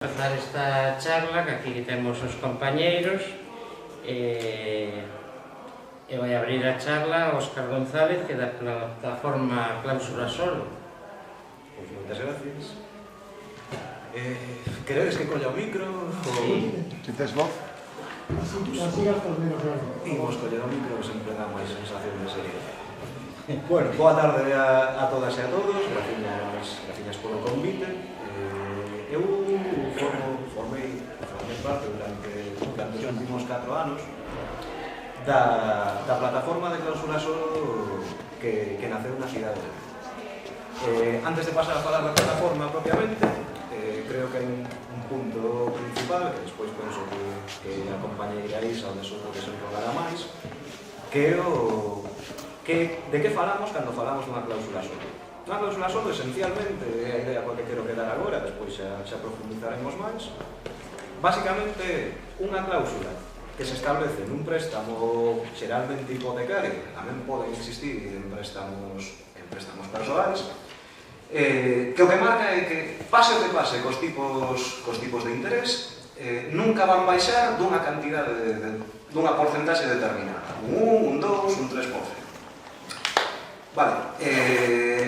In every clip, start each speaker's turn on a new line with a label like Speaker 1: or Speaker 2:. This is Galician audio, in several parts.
Speaker 1: Empezar esta charla, que aquí temos os compañeiros, e vai abrir a charla Óscar González, que é da plataforma Cláusula Solo.
Speaker 2: Pois moitas gracias. Queredes que colla o micro?
Speaker 1: Sí.
Speaker 3: Si tes voz?
Speaker 4: Así gastas menos algo.
Speaker 2: Imos coller o micro, que sempre dá máis sensación de seriedade. Bueno, boa tarde a todas e a todos, gracias polo convite. Eu formei parte durante os últimos 4 anos da plataforma de Cláusula Solo que naceu na cidade de Vigo. Antes de pasar a falar da plataforma propiamente, creo que hai un punto principal que despois penso que a compañeira Isa onde se enrolará máis, que é de que falamos cando falamos dunha cláusula solo. Unha cláusula solo, esencialmente, é a idea coa que quero quedar agora, despois xa profundizaremos máis. Básicamente, unha cláusula que se establece nun préstamo xeralmente hipotecario, tamén poden existir en préstamos persoais, que o que marca é que, pase o que pase cos tipos de interés, nunca van baixar dunha cantidade, dunha porcentaxe determinada. Un 1, un 2, un 3%. Vale,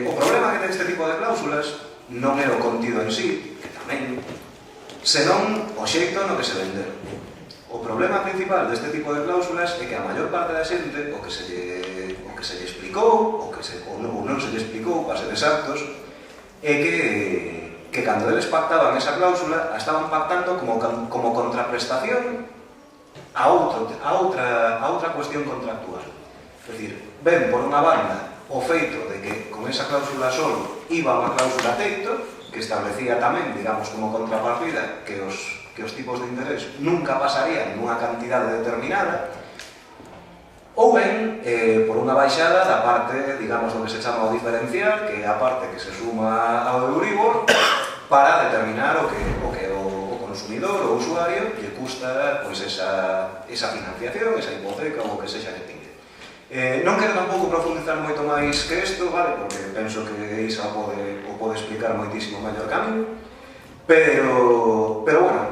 Speaker 2: o problema que ten este tipo de cláusulas non é o contido en sí, que tamén, senón o xeito no que se venderon. O problema principal deste tipo de cláusulas é que a maior parte da xente o que se lle explicou, ou non se lle explicou, para ser exactos, é que cando eles pactaban esa cláusula a estaban pactando como contraprestación a outra cuestión contractual. É dicir, ven por unha banda o feito de que con esa cláusula solo iba unha cláusula teito que establecía tamén, digamos, como contrapartida que os tipos de interés nunca pasarían nunha cantidade determinada, ou ben por unha baixada da parte, digamos, do que se chama o diferencial, que é a parte que se suma ao Euribor para determinar o que o consumidor, o usuario, lle custa pois, esa financiación, esa hipoteca ou o que sexa que tingue. Non quero tampouco profundizar moito máis que isto, vale? Porque penso que Isa o pode explicar moitísimo mellor que a mí, pero bueno,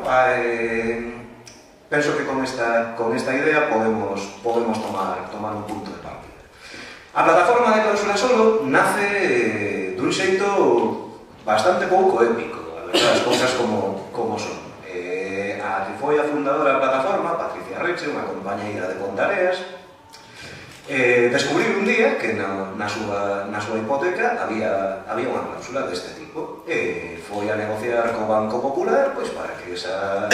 Speaker 2: penso que con esta idea podemos tomar un punto de partida. A plataforma de Cláusula Solo nace dun xeito bastante pouco épico, a verdade, as cousas como son. A que foi a fundadora da plataforma, Patricia Reche, unha compañeira de Pontareas, descubriu un día que na súa hipoteca había unha cláusula deste tipo e foi a negociar co Banco Popular pois para que esa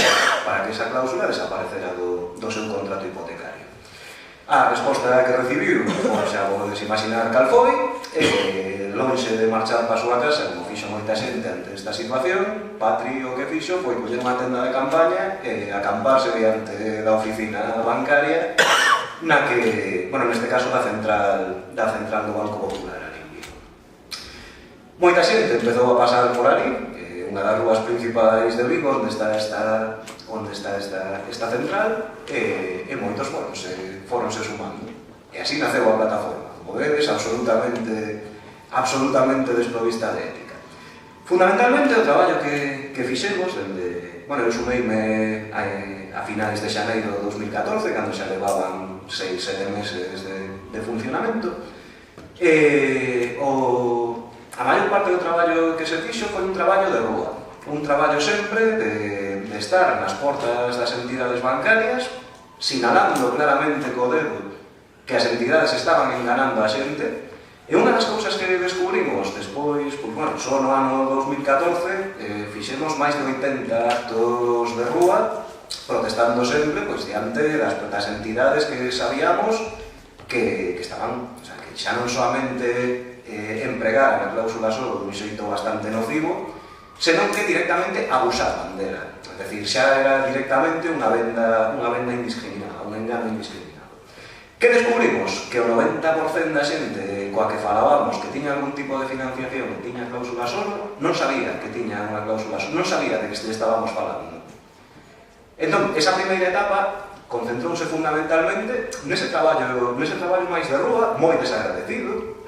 Speaker 2: cláusula desaparecera do seu contrato hipotecario. A resposta que recibiu, xa podes imaginar cal foi, lonxe de marchar para a súa casa, como fixo moita xente ante esta situación, Patri o que fixo foi coller unha tenda de campaña e acamparse diante da oficina bancaria na que, bueno, neste caso da central do Banco Popular ali en Vigo. Moita xente empezou a pasar por ali, unha das rúas principais de Vigo, onde está esta central, e moitos foronse sumando. E así naceu a plataforma, como vedes, absolutamente desprovista de ética. Fundamentalmente, o traballo que fixemos, eu sumeime a finais de xaneiro de 2014, cando xa levaban 6-7 meses de funcionamento. A maior parte do traballo que se fixo foi un traballo de rúa, un traballo sempre de estar nas portas das entidades bancarias, sinalando claramente co dedo que as entidades estaban enganando a xente. E unha das cousas que descubrimos despois, só no ano 2014, fixemos máis de 80 actos de rúa, protestando sempre diante das entidades que sabíamos que estaban, que xa non solamente empregaran a cláusula solo dun xeito bastante nocivo, senón que directamente abusaban dela. É dicir, xa era directamente unha venda indiscriminada, un engano indiscriminado. Que descubrimos? Que o 90% da xente coa que falábamos que tiña algún tipo de financiación e tiña cláusula solo, non sabía que tiña unha cláusula solo, non sabía de que estábamos falando. Entón, esa primeira etapa concentrouse fundamentalmente nese traballo máis de rúa, moi desagradecido,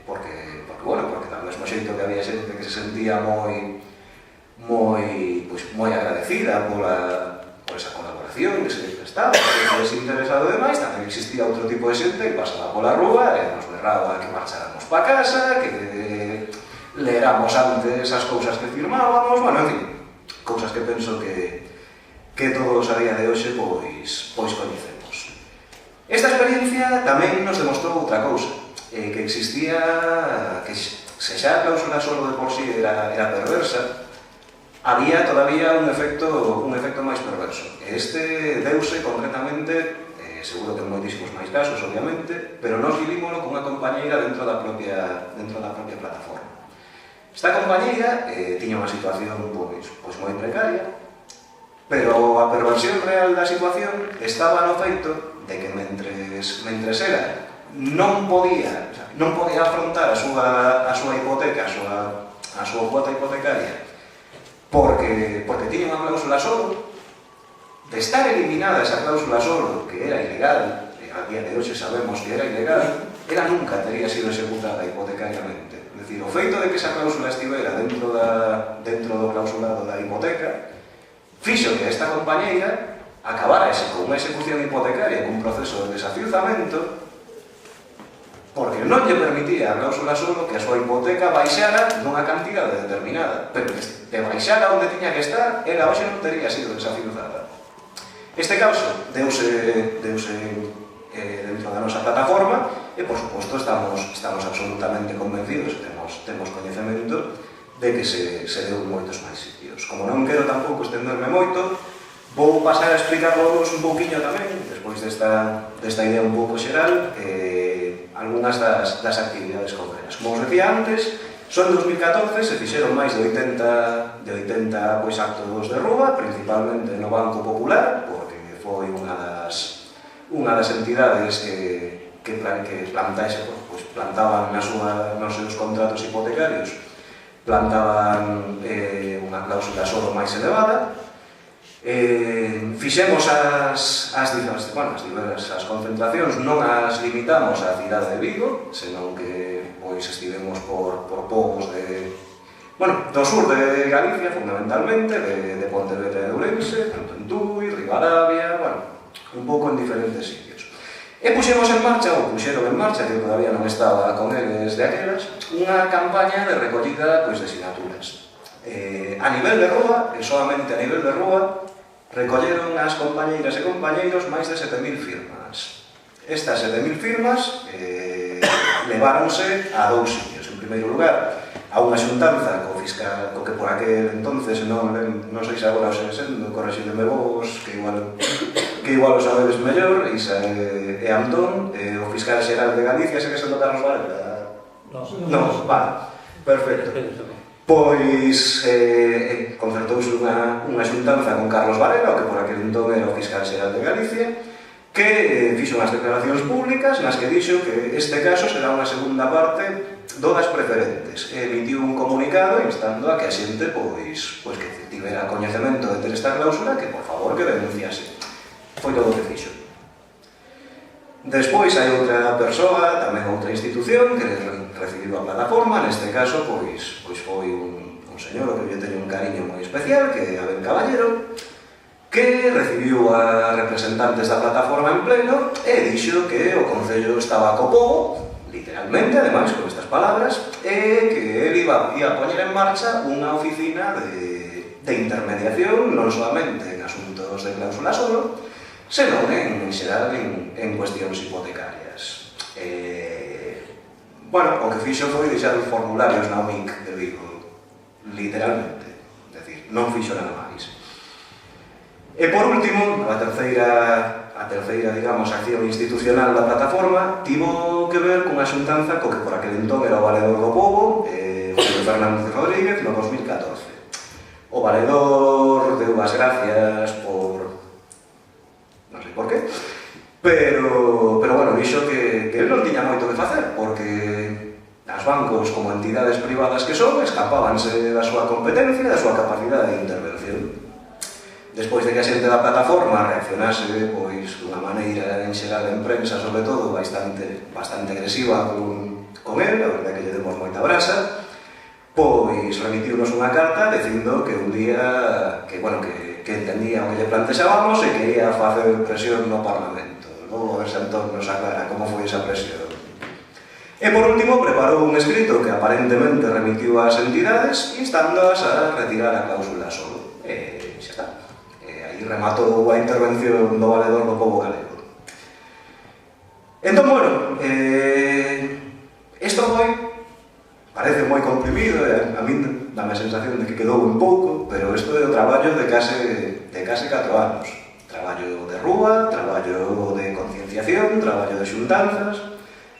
Speaker 2: porque tal mesmo xeito que había xente que se sentía moi moi agradecida por esa colaboración que se prestaba, que desinteresado demais. Tamén existía outro tipo de xente que pasaba pola rúa e nos berraba que marcháramos pa casa, que leéramos antes as cousas que firmábamos, bueno, en fin, cousas que penso que todos a día de hoxe pois coñecemos. Esta experiencia tamén nos demostrou outra cousa, que existía, que se xa a cláusula solo de por sí era perversa, había todavía un efecto máis perverso. Este deuse concretamente, seguro que en moitísimos máis casos, obviamente, pero nós vivímoslo con unha compañeira dentro da propia plataforma. Esta compañeira tiña unha situación pois moi precaria, pero a perversión real da situación estaba no feito de que mentres era non podía afrontar a súa hipoteca, a súa cuota hipotecaria, porque tiña unha cláusula solo, de estar eliminada esa cláusula solo, que era ilegal, e a día de hoxe sabemos que era ilegal, ela nunca teria sido executada hipotecariamente. É dicir, o feito de que esa cláusula estivera dentro do clausulado da hipoteca fixo que esta compañeira acabara con unha execución hipotecaria, con un proceso de desafiuzamento, porque non lle permitía a cláusula solo que a súa hipoteca baixara nunha cantidade determinada, pero de baixar onde tiña que estar, ela hoxe non teria sido desafiuzada. Este caso deuse dentro da nosa plataforma e, por suposto, estamos absolutamente convencidos, temos coñecemento de que se deu en moitos máis sitios. Como non quero tampouco estenderme moito, vou pasar a explicarvos un pouquiño tamén, despois desta idea un pouco xeral, algunhas das actividades concretas. Como os decía antes, só en 2014 se fixeron máis de 80 actos de rúa, principalmente no Banco Popular, porque foi unha das entidades que plantaban nos seus contratos hipotecarios, plantaban unha cláusula solo máis elevada. Fixemos as concentracións, non as limitamos á cidade de Vigo, senón que estivemos por povos do sur de Galicia, fundamentalmente, de Pontevedra e de Ourense, tanto en Tui, Ribadavia, un pouco en diferentes sitios. E puxeron en marcha, que todavía non estaba con eles de aquelas, unha campaña de recollida de sinaturas. A nivel de rúa, e solamente a nivel de rúa, recolleron as compañeiras e compañeiros máis de 7.000 firmas. Estas 7.000 firmas leváronse a dous sitios. En primeiro lugar, a unha xuntanza co fiscal, co que por aquel entonces, non sei se agora o segue sendo, correxídeme vos, que igual o sabedes mellor, Isa e Antón, o fiscal xeral de Galicia, segue sendo Carlos Varela? Non, vale, perfecto. Pois concertouse unha xuntanza con Carlos Varela, o que por aquel entón era o fiscal xeral de Galicia, que fixo unhas declaracións públicas nas que dixo que este caso será unha segunda parte do das preferentes. Emitiu un comunicado instando a que a xente que tivera coñecemento de ter esta cláusula, que por favor que denunciase. Foi todo o que fixo. Despois hai outra persoa, tamén outra institución, que recibiu a plataforma, neste caso, foi un señor que eu teño un cariño moi especial, que é Abel Caballero, que recibiu a representantes da plataforma en pleno e dixo que o Concello estaba co pobo, literalmente, ademais, con estas palabras, e que ele iba a poñer en marcha unha oficina de intermediación, non solamente en asuntos de cláusula solo, senón en xeral en cuestións hipotecarias. O que fixo foi deixar os formularios na UMIC de Vigo, literalmente, é dicir, non fixo nada máis. E por último, a terceira, digamos, acción institucional da plataforma tivo que ver cunha xuntanza co que por aquel entón era o Valedor do Pobo, José Fernández Rodríguez, no 2014. O Valedor deu as gracias non sei por qué, pero dixo que ele non tiña moito que facer, porque as bancos, como entidades privadas que son, escapábanse da súa competencia e da súa capacidade de intervención. Despois de que a xente da plataforma reaccionase dunha maneira en xeral en prensa, sobre todo, bastante agresiva con ele, a verdade que lle demos moita brasa, pois remitiu-nos unha carta dicindo que un día que entendía o que lle plantexábamos e que ia facer presión no Parlamento. Logo, a ver se Antón nos aclara como foi esa presión. E por último, preparou un escrito que aparentemente remitiu ás entidades instándoas a retirar a cláusula solo. E xa está. E aí rematou a intervención do valedor do pobo galego. Entón, bueno, isto parece moi comprimido, a min dame a sensación de que quedou un pouco, pero isto é o traballo de case 4 anos. Traballo de rúa, traballo de concienciación, traballo de xuntanzas,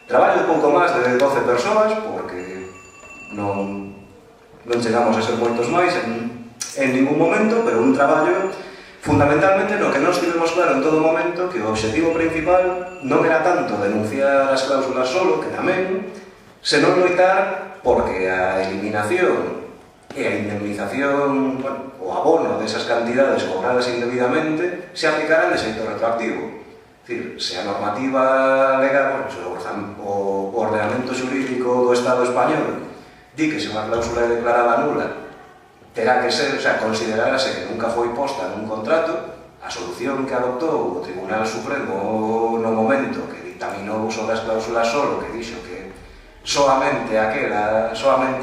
Speaker 2: traballo de pouco máis de 12 persoas, porque non chegamos a ser moitos máis en ningún momento, pero un traballo fundamentalmente no que nos tivemos claro en todo momento que o obxectivo principal non era tanto denunciar as cláusulas solo, que tamén, senón loitar porque a eliminación e a indemnización, o abono desas cantidades cobradas indebidamente se aplicaran de xeito retroactivo. É dicir, se a normativa legal, o ordenamento xurídico do Estado español di que se unha cláusula é declarada nula terá que ser, considerarase que nunca foi posta nun contrato, a solución que adoptou o Tribunal Supremo no momento que dictaminou sobre as cláusulas solo, que dixo que soamente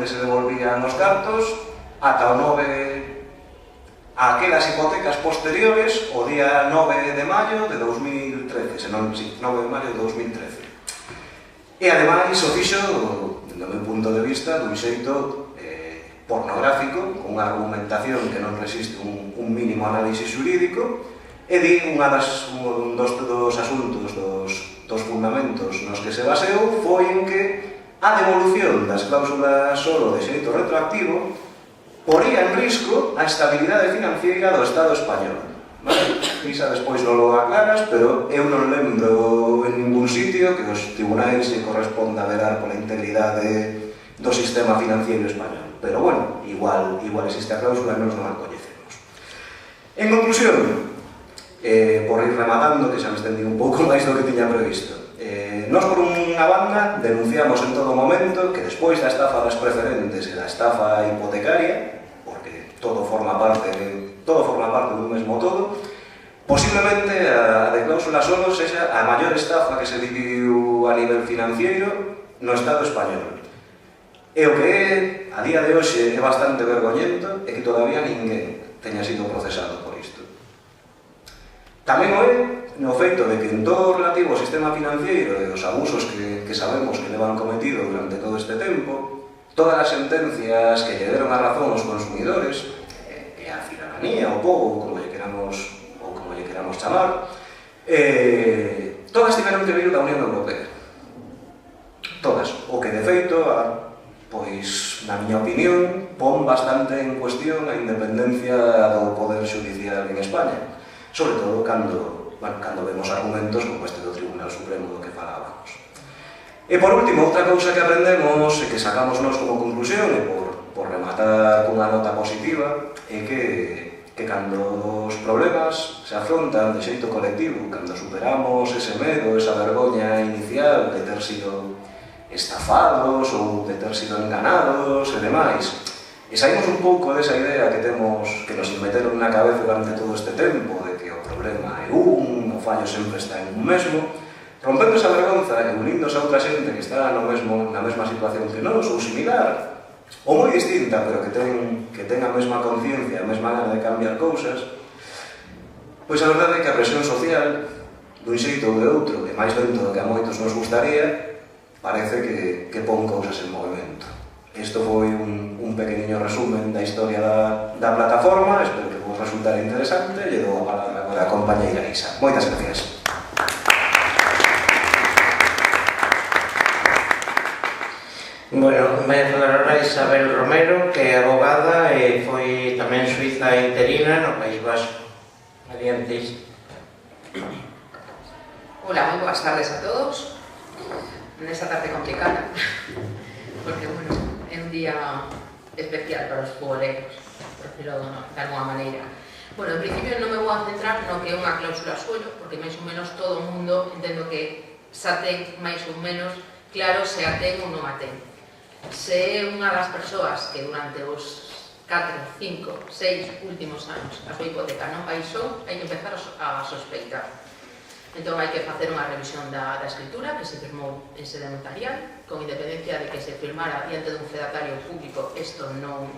Speaker 2: se devolvían os cartos ata o 9 a aquelas hipotecas posteriores o día 9 de maio de 2013, senón, sí, 9 de maio de 2013. E ademais o fixo, do meu punto de vista, dun xeito pornográfico, con unha argumentación que non resiste un mínimo análisis xurídico, e di un dos asuntos, dos fundamentos nos que se baseou foi en que a devolución das cláusulas solo de xeito retroactivo poría en risco a estabilidade financiera do Estado español. Isa despois non lo aclaras, pero eu non lembro en ningún sitio que os tribunais se corresponda a verar pola integridade do sistema financiero español. Pero, bueno, igual existe a cláusula e non a coñecemos. En conclusión, por ir rematando, que xa me estendí un pouco máis do que tiña previsto, nós, por unha banda, denunciamos en todo momento que despois da estafa das preferentes e da estafa hipotecaria, porque todo forma parte dun mesmo todo, posiblemente a de cláusula solo sexa a maior estafa que se viviu a nivel financiero no Estado español. E o que é, a día de hoxe, é bastante vergoñento é que todavía ninguén teña sido procesado por isto. Tamén o é no feito de que en todo o relativo ao sistema financiero e os abusos que sabemos que levan cometido durante todo este tempo, todas as sentencias que lle deron a razón aos consumidores e a cidadanía, o povo, como lle queramos chamar, todas tiveron que vir da Unión Europea. Todas. O que, de feito, pois, na miña opinión, pon bastante en cuestión a independencia do Poder Judicial en España. Sobre todo cando vemos argumentos como este do Tribunal Supremo do que falábamos. E por último, outra cousa que aprendemos e que sacamos nós como conclusión, e por rematar cunha nota positiva, é que cando os problemas se afrontan de xeito colectivo, cando superamos ese medo, esa vergoña inicial de ter sido estafados ou de ter sido enganados e demais, e saímos un pouco desa idea que temos, que nos meteron na cabeza durante todo este tempo, de que o problema é o fallo sempre está en un mesmo, rompendo esa vergonza e unindose a outra xente que está na mesma situación que nós, ou similar, ou moi distinta, pero que ten a mesma conciencia, a mesma gana de cambiar cousas, pois a verdade é que a presión social, dun xeito ou de outro, e máis dentro do que a moitos nos gustaría, parece que pon cousas en movimento. Isto foi un pequeniño resumen da historia da plataforma, espero que vos resultara interesante, e dou a palabra agora a compañeira Isa. Moitas gracias.
Speaker 1: Bueno, vai a falar ahora Isabel Romero, que é abogada e foi tamén suiza interina no País Vasco. Adiante, Isa.
Speaker 3: Hola, moi boas tardes a todos. Nesta tarde complicada, porque, bueno, é un día especial para os poboleros, por decirlo de alguma maneira. Bueno, en principio non me vou a centrar no que é unha cláusula suelo, porque máis ou menos todo o mundo entendo que xa ten máis ou menos claro se a ten ou non a ten. Se é unha das persoas que durante os 4, 5, 6 últimos anos a súa hipoteca non baixou, hai que empezar a sospeitar. Entón hai que facer unha revisión da escritura que se firmou en sede notarial, con independencia de que se firmara diante dun fedatario público. Isto non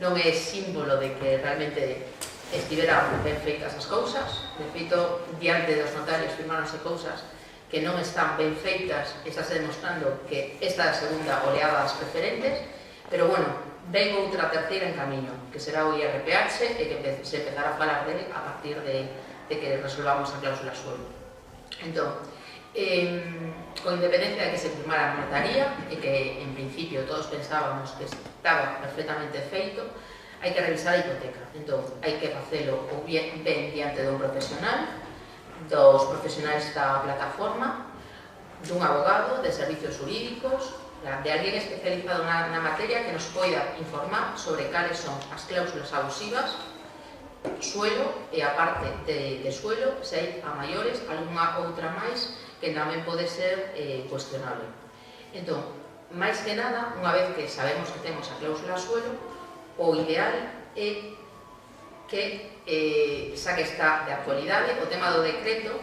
Speaker 3: é símbolo de que realmente estiveran ben feitas as cousas. De feito, diante dos notarios firmaronse cousas que non están ben feitas, estáse demostrando que esta é a segunda oleada das preferentes, pero bueno, ven outra terceira en camiño, que será o IRPH, e que se empezará a falar dele a partir de que resolvamos a cláusula suelo. Entón, con independencia de que se firmara a notaría, e que en principio todos pensábamos que estaba perfectamente feito, hai que revisar a hipoteca. Entón, hai que facelo ou ben diante dun profesional, dos profesionais da plataforma, dun abogado, de servicios jurídicos, de alguén especializado na materia que nos poida informar sobre cales son as cláusulas abusivas, suelo, e a parte de suelo, se hai a maiores, algunha outra máis que tamén pode ser cuestionable. Entón, máis que nada, unha vez que sabemos que temos a cláusula suelo, o ideal é que xa que está de actualidade o tema do decreto,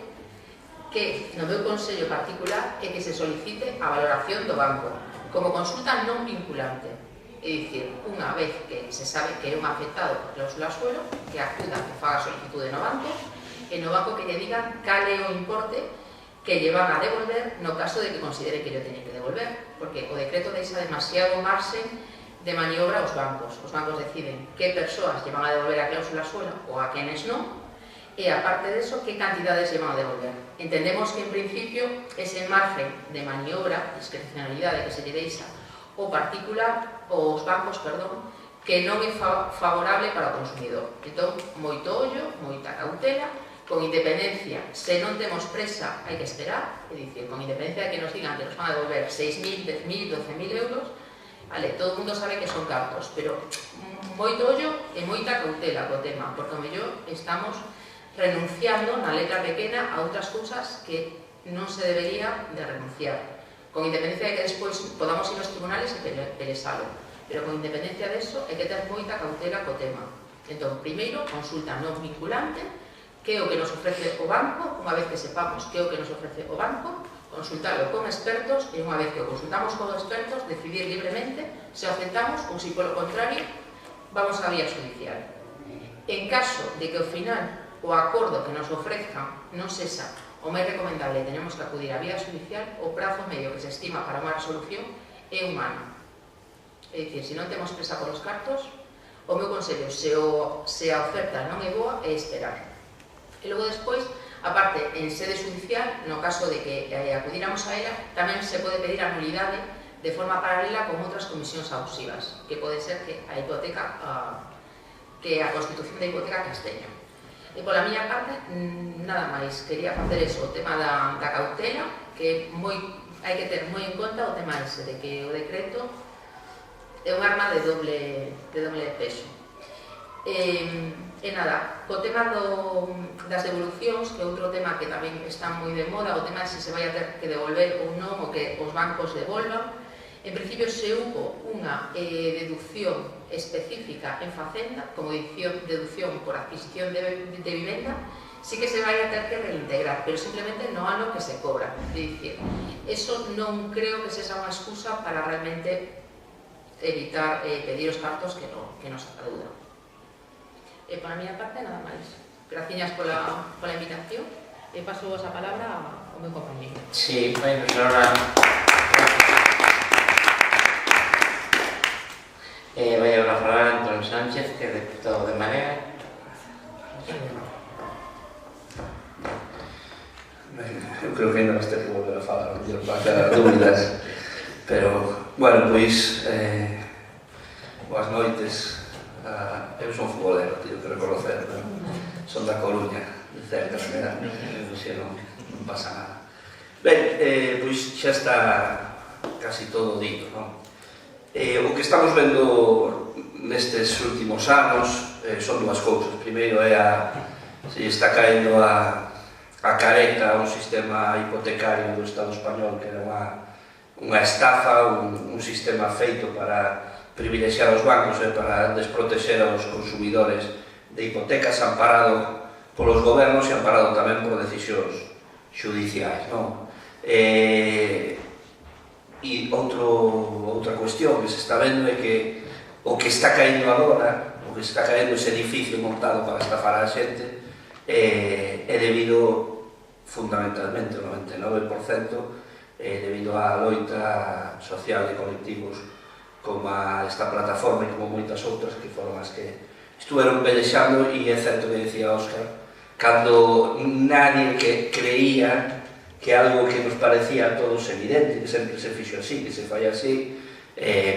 Speaker 3: que no meu consello particular é que se solicite a valoración do banco como consulta non vinculante. É dicir, unha vez que se sabe que é un afectado por cláusula suelo, que acuda, que faga solicitude no banco, e no banco que lle digan cal é o importe que lle van a devolver no caso de que considere que lle teñen que devolver, porque o decreto deixa demasiado marxen de maniobra aos bancos. Os bancos deciden que persoas lle van a devolver a cláusula suelo ou a quenes non, e aparte deso, que cantidades lle van a devolver. Entendemos que en principio ese margen de maniobra, discrecionalidade que se lle deixa o particular, os bancos, perdón, que non é favorable para o consumidor. Entón, moito ollo, moita cautela, con independencia, se non temos presa, hai que esperar, é dicir, con independencia de que nos digan que nos van a devolver 6.000, 10.000, 12.000 euros, vale, todo o mundo sabe que son cartos, pero moito ollo e moita cautela co tema, porque ao mellor estamos renunciando na letra pequena a outras cousas que non se debería de renunciar, con independencia de que despois podamos ir aos tribunales e pelesalo, pero con independencia deso hai que ter moita cautela co tema. Entón, primeiro, consulta non vinculante, que é o que nos ofrece o banco. Unha vez que sepamos que é o que nos ofrece o banco, consultarlo con expertos, e unha vez que o consultamos con expertos, decidir libremente se o aceptamos ou se, polo contrario, vamos á vía judicial. En caso de que ao final o acordo que nos ofrezcan non sexa o máis recomendable e tenemos que acudir á vía judicial, o prazo medio que se estima para unha resolución é un ano. É dicir, se non temos presa por os cartos, o meu consello, se a oferta non é boa, é esperar. E logo despois, aparte, en sede judicial, no caso de que acudíramos a ela, tamén se pode pedir a nulidade de forma paralela con outras comisións abusivas, que pode ser que a hipoteca, que a constitución da hipoteca casteña. E pola miña parte, nada máis, quería facer eso, o tema da cautela, que hai que ter moi en conta o tema ese, de que o decreto é un arma de doble peso. E nada, co tema das devolucións, que é outro tema que tamén está moi de moda, o tema de se se vai a ter que devolver ou non, o que os bancos devolvan. En principio se hubo unha deducción específica en Facenda, como deducción por adquisición de vivenda, sí que se vai a ter que reintegrar, pero simplemente no ano que se cobra. É dicir, eso non creo que sexa unha excusa para realmente evitar pedir os cartos que nos adeudan. E pola miña parte, nada máis. Graciñas pola invitación, e paso a palabra ao meu compañeiro.
Speaker 1: Sí, bueno, ahora vai a falar Antón Sánchez, que é deputado de Marea.
Speaker 5: Eu creo que ainda vas ter que volver a falar para aclarar dúbidas, pero, bueno, pois, boas noites. Eu son futbolero, teño que reconocer, son da Coruña, de cerca, non pasa nada. Ben, pois xa está casi todo dito, non? O que estamos vendo nestes últimos anos son dúas cousas. Primeiro é se está caendo a careta a un sistema hipotecario do Estado español que era unha estafa, un sistema feito para privilexiar os bancos e para desprotexer aos consumidores de hipotecas, amparado polos gobernos e amparado tamén por decisións judiciais, non? E outra cuestión que se está vendo é que o que está caendo agora, o que está caendo ese edificio montado para estafar a xente, é debido fundamentalmente, o 99%, debido á loita social de colectivos como esta plataforma e como moitas outras que foron as que estuveron pelexando. E é certo que decía Óscar, cando nadie que creía que algo que nos parecía a todos evidente, que sempre se fixo así, que se fai así,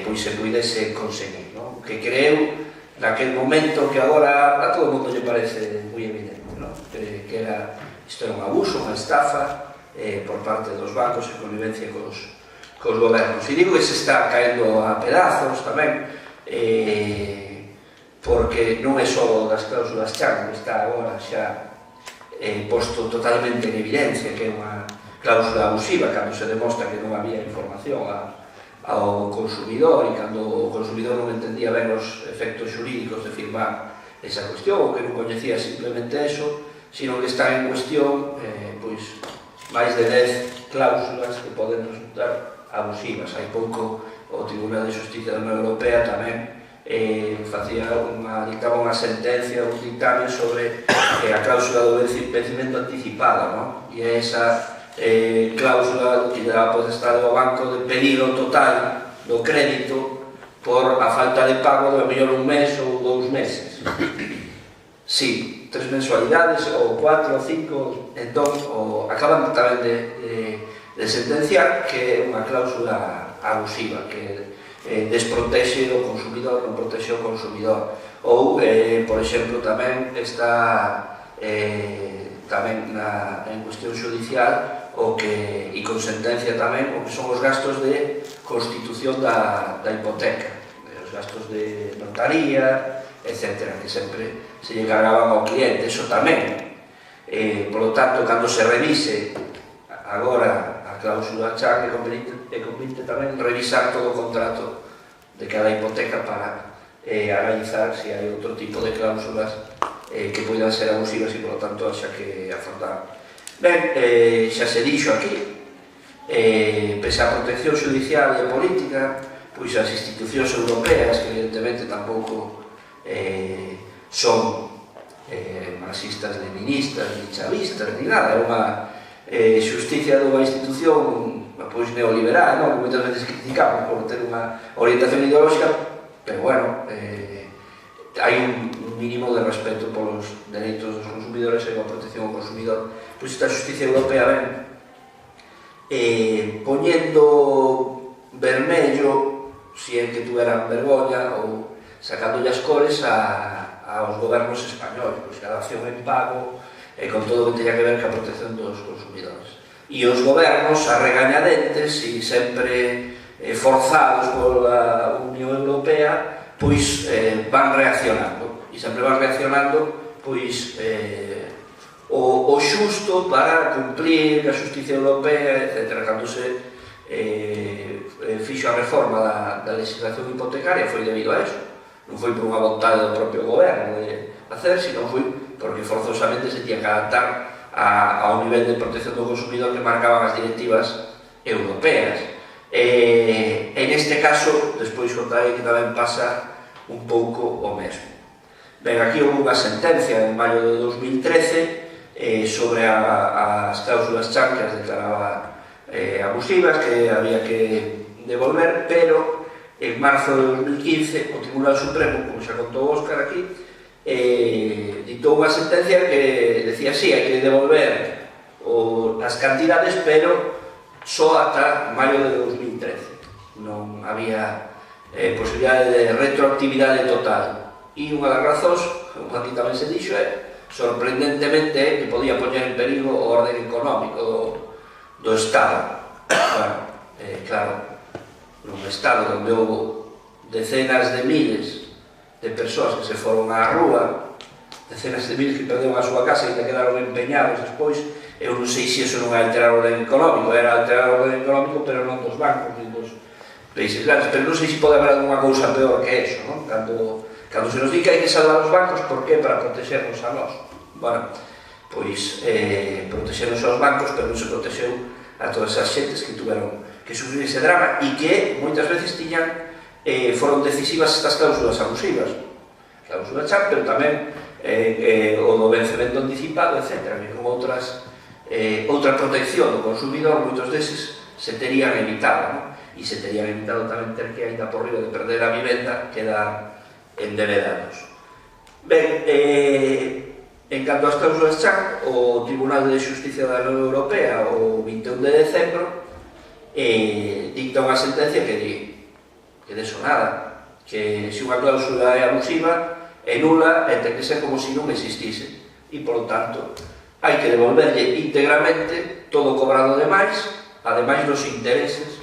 Speaker 5: pois se puidese conseguir, non? Que creu naquel momento que agora a todo o mundo lle parece moi evidente, non? Que era isto era un abuso, unha estafa por parte dos bancos en connivencia cos gobernos. E digo que se está caendo a pedazos tamén, porque non é só das cláusulas Chan, que está agora xa posto totalmente en evidencia que é unha cláusula abusiva cando se demostra que non había información ao consumidor e cando o consumidor non entendía ben os efectos xurídicos de firmar esa cuestión, ou que non coñecía simplemente eso, sino que está en cuestión pois máis de 10 cláusulas que poden resultar abusivas. Hai pouco o Tribunal de Xustiza da Unión Europea tamén dictaba unha sentencia, un dictamen sobre a cláusula do vencimento anticipado, non? E é esa cláusula que dá a potestade ao banco de pedir o total do crédito por a falta de pago de mellor un mes ou 2 meses. Si, 3 mensualidades ou 4 ou 5, entón acaban tamén de sentenciar que é unha cláusula abusiva, que desprotexe o consumidor, non protexe o consumidor. Ou, por exemplo, tamén está tamén en cuestión judicial e con sentencia tamén o que son os gastos de constitución da hipoteca, os gastos de notaría, etc., que sempre se lle cargaban ao cliente. Eso tamén, por lo tanto, cando se revise agora a cláusula Chan, é conveniente tamén revisar todo o contrato de cada hipoteca para analizar se hai outro tipo de cláusulas que poidan ser abusivas e, por lo tanto, xa que afrontar. Ben, xa se dixo aquí, pese a protección judicial e política, pois as institucións europeas, que evidentemente tampouco son marxistas, leninistas, ni chavistas, ni nada, é unha xusticia dunha institución pois neoliberal, non? Que moitas veces criticamos por ter unha orientación ideolóxica, pero bueno, hai un mínimo de respeto polos dereitos dos consumidores e a protección ao consumidor. Pois esta xusticia europea ven poñendo vermello, se é que tuveran vergoña, ou sacándolle as cores aos gobernos españoles, pois a dación en pago e con todo o que teña que ver ca protección dos consumidores. E os gobernos, a regañadentes e sempre forzados pola Unión Europea, pois van reaccionando. E sempre van reaccionando pois o xusto para cumplir a xusticia europea, etc. Cando se fixo a reforma da legislación hipotecaria foi debido a eso. Non foi por unha vontade do propio goberno de facer, sino foi porque forzosamente se tiña que adaptar ao nivel de protección do consumidor que marcaban as directivas europeas. En este caso, despois contarei que tamén pasa un pouco o mesmo. Ben, aquí houve unha sentencia en maio de 2013 sobre as cláusulas Chan, que as declaraba abusivas, que había que devolver, pero en marzo de 2015 o Tribunal Supremo, como xa contou Óscar aquí, dictou unha sentencia que decía sí, hai que devolver as cantidades, pero só ata maio de 2013. Non había posibilidade de retroactividade total. E unha das razóns, como aquí tamén se dixo, sorprendentemente, que podía poñer en perigo o orden económico do Estado. Bueno, claro, nun Estado onde houve decenas de miles de persoas que se foron á rúa, decenas de miles que perderon a súa casa e que quedaron empeñados despois eu non sei se iso non é alterar o orden económico, era alterar o orden económico, pero non dos bancos, nem dos países grandes, pero non sei se pode haber alguna cousa peor que eso, non? Cando se nos di que hai que salvar os bancos, por que? Para protegernos a nós. Bueno, pois protexernos aos bancos, pero non se protexeu a todas as xentes que tuveron que sufrir ese drama e que moitas veces foron decisivas estas cláusulas abusivas, cláusula Cham, pero tamén o do vencemento anticipado, etc. Que con outra protección do consumidor, moitos deses se terían evitado, non? E se terían evitado tamén ter que, ainda por riba de perder a vivenda, quedar enderedados. Ben, en canto ás cláusulas Cham, o Tribunal de Xusticia da Unión Europea, o 21 de decembro, dicta unha sentencia que di que deso nada, que se unha cláusula é abusiva, é nula e ten que ser como se non existise. E, polo tanto, hai que devolverlle íntegramente todo cobrado de máis, ademais dos intereses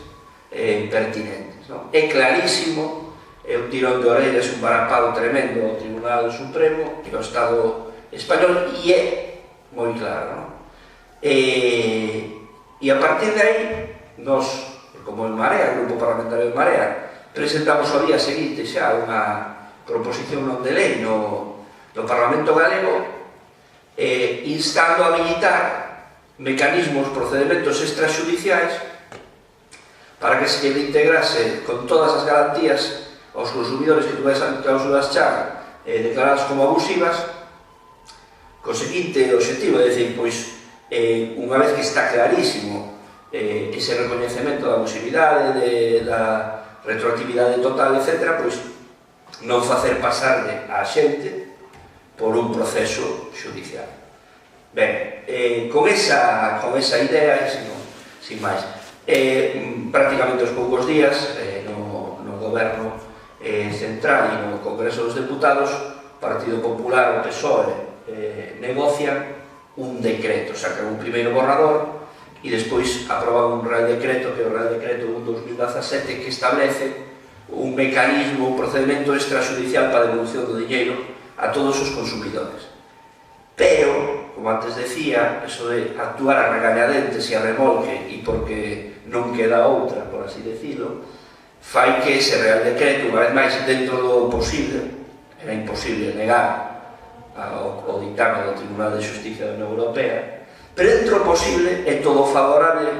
Speaker 5: pertinentes. É clarísimo, é un tirón de orellas, un varapado tremendo ao Tribunal Supremo e ao Estado español, e é moi claro. E a partir de aí, nós, como en Marea, o Grupo Parlamentario de Marea, presentamos ao día seguinte xa unha proposición non de lei no Parlamento Galego instando a habilitar mecanismos, procedimentos extraxudiciais para que se integrase con todas as garantías aos consumidores que tuvesen cláusulas Cham declaradas como abusivas, co seguinte objetivo, é dicir, pois, unha vez que está clarísimo ese recoñecemento da abusividade, da retroactividade total, etc., pois non facer pasarle a xente por un proceso judicial. Ben, con esa idea, sin máis, prácticamente aos poucos días, no Goberno Central e no Congreso dos Deputados, o Partido Popular, o PSOE, negocian un decreto, sacan un primeiro borrador e despois aproban un Real Decreto, que é o Real Decreto 1/2017, que establece un mecanismo, un procedimento extraxudicial para a devolución do diñeiro a todos os consumidores. Pero, como antes decía, eso de actuar a regañadentes e a remolque e porque non queda outra, por así decirlo, fai que ese Real Decreto, unha vez máis dentro do posible, era imposible negar ao dictame do Tribunal de Xusticia da Unión Europea, pero dentro do posible é todo favorable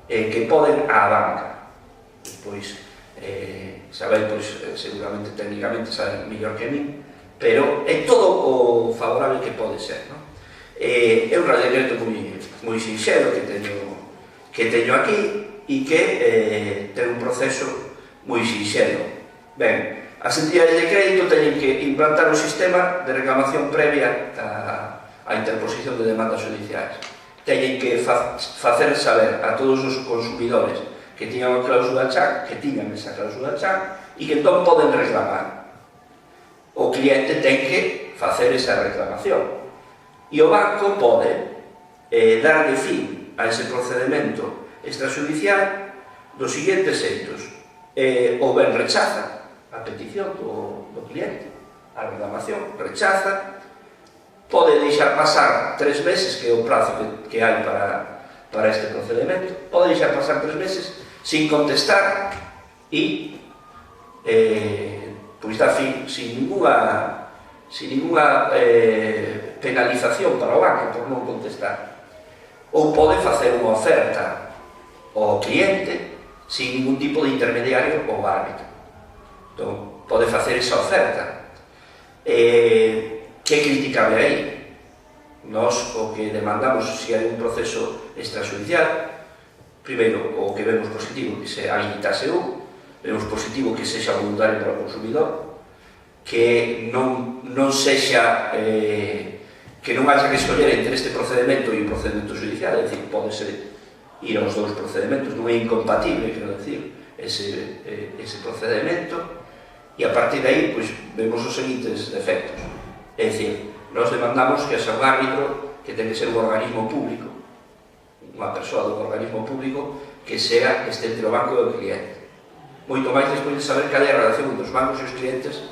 Speaker 5: que poden á banca. Pois, sabéis, pois, seguramente técnicamente saben mellor que min, pero é todo o favorable que pode ser, non? É un Real Decreto moi sinxelo que teño aquí e que ten un proceso moi sinxelo. Ben, as entidades de crédito teñen que implantar un sistema de reclamación previa á interposición de demandas judiciais. Teñen que facer saber a todos os consumidores que tiñan a cláusula Cham, que tiñan esa cláusula Cham, e que entón poden reclamar. O cliente ten que facer esa reclamación. E o banco pode darle fin a ese procedimento extrajudicial dos seguintes xeitos. Ou ben rechaza a petición do cliente, a reclamación, rechaza, pode deixar pasar 3 meses, que é o prazo que hai para este procedimento, pode deixar pasar 3 meses sin contestar e pois dá fin sin ninguna penalización para o banco por non contestar. Ou pode facer unha oferta ao cliente sin ningún tipo de intermediario ou árbitro. Entón, pode facer esa oferta. Que criticable aí? Nós o que demandamos, se hai un proceso extrajudicial, primeiro, o que vemos positivo, que se habilitase vemos positivo que sexa voluntario para o consumidor, que non sexa, que non haxa que escoller entre este procedimento e o procedimento judicial, é dicir, pode ser ir aos dous procedimentos, non é incompatible, quero dicir, ese procedimento, e a partir de aí, pois, vemos os seguintes defectos. É dicir, nós demandamos que haxa un árbitro que ten que ser un organismo público, unha persoa do organismo público que sea este entre o banco e o cliente. Moito máis despois de saber cal é a relación entre os bancos e os clientes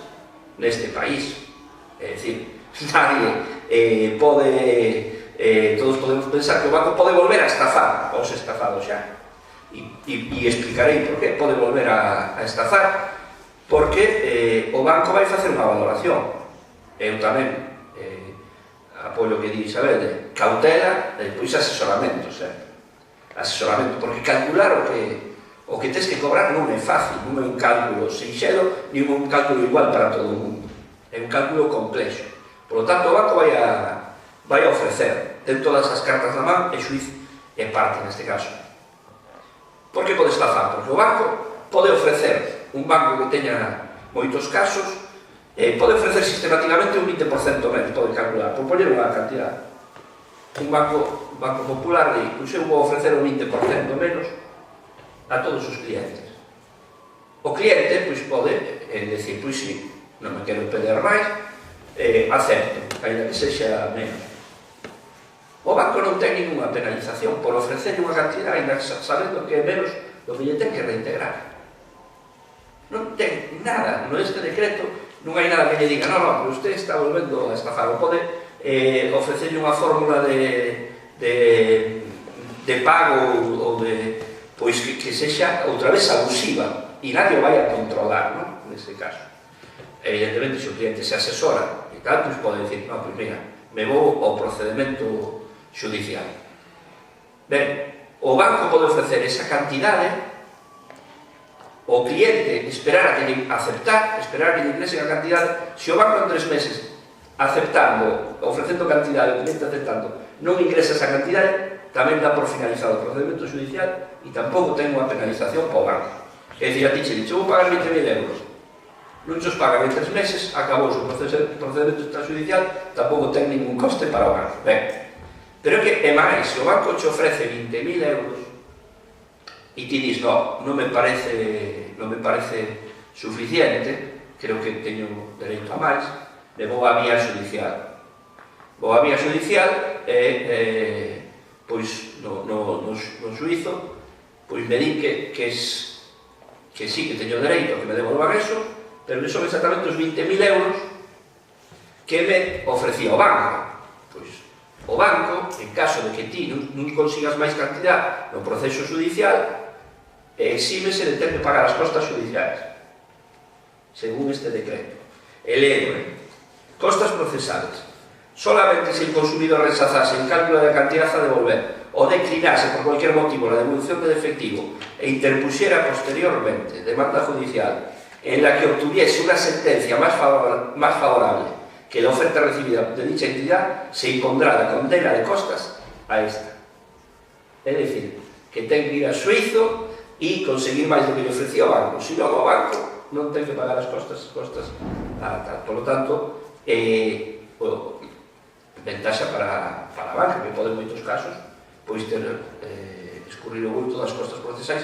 Speaker 5: neste país. É dicir, nadie pode todos podemos pensar que o banco pode volver a estafar, os estafado xa. E explicarei por que pode volver a estafar, porque o banco vai facer unha valoración. Eu tamén apoio o que di Isabel, de cautela e depois asesoramento, asesoramento, porque calcular o que tens que cobrar non é fácil, non é un cálculo sinxelo, nin un cálculo igual para todo o mundo, é un cálculo complexo. Por lo tanto, o banco vai a ofrecer, ten todas as cartas na man, e xuiz é parte neste caso. Por que pode estafar? Porque o banco pode ofrecer, un banco que teña moitos casos, pode ofrecer sistemáticamente un 20% menos, pode calcular, por poñer unha cantidad. Un banco popular di, pois eu vou ofrecer un 20% menos a todos os clientes. O cliente, pois pode decir, pois sí, non me quero perder máis, acepto, ainda que sexa menos. O banco non ten ninguna penalización por ofrecer unha cantidad, ainda sabendo que é menos do que lle ten que reintegrar. Non ten nada, no este decreto non hai nada que lle diga, non, pero usted está volvendo a estafar, ou pode ofrecerlle unha fórmula de pago ou de, pois que sexa outra vez abusiva e nadie o vai a controlar, non? Neste caso. Evidentemente, se o cliente se asesora e tal, pois pode dicir, non, pois mira, me vou ao procedimento judicial. Ben, o banco pode ofrecer esa cantidade, o cliente esperar a que lle aceptar, esperar a que lle ingresen a cantidade. Se o banco en 3 meses aceptando, ofrecendo cantidade, o cliente aceptando, non ingresa esa cantidade, tamén dá por finalizado o procedimento judicial e tampouco ten unha penalización para o banco. É dicir, a ti che dixe, vou pagar 20.000 euros, non se os pagan en 3 meses, acabou o procedimento extrajudicial, tampouco ten ningún coste para o banco. Ben, pero que é máis, se o banco che ofrece 20.000 euros e ti dis, non me parece suficiente, creo que teño dereito a máis, me vou á vía judicial. Vou á vía judicial e, pois, no xuizo, pois me din que sí, que teño dereito a que me devolvan eso, pero que son exactamente os 20.000 euros que me ofrecía o banco. Pois, o banco, en caso de que ti non consigas máis cantidad no proceso judicial, exímese de ter que pagar as costas judiciais, según este decreto. Costas procesales. Solamente se el consumidor rechazase el cálculo de la cantidad a devolver o declinase por cualquier motivo la devolución del efectivo e interpusiera posteriormente demanda judicial en la que obtuviese una sentencia más favorable que la oferta recibida de dicha entidad, se impondrá la condena de costas a esta. Es decir, que ten que ir a suizo e conseguir máis do que lle ofrecía o banco. Se non, o banco non ten que pagar as costas a tal. Por lo tanto, ventaxa para a banca, que pode en moitos casos pois ter escurrido moito das costas procesais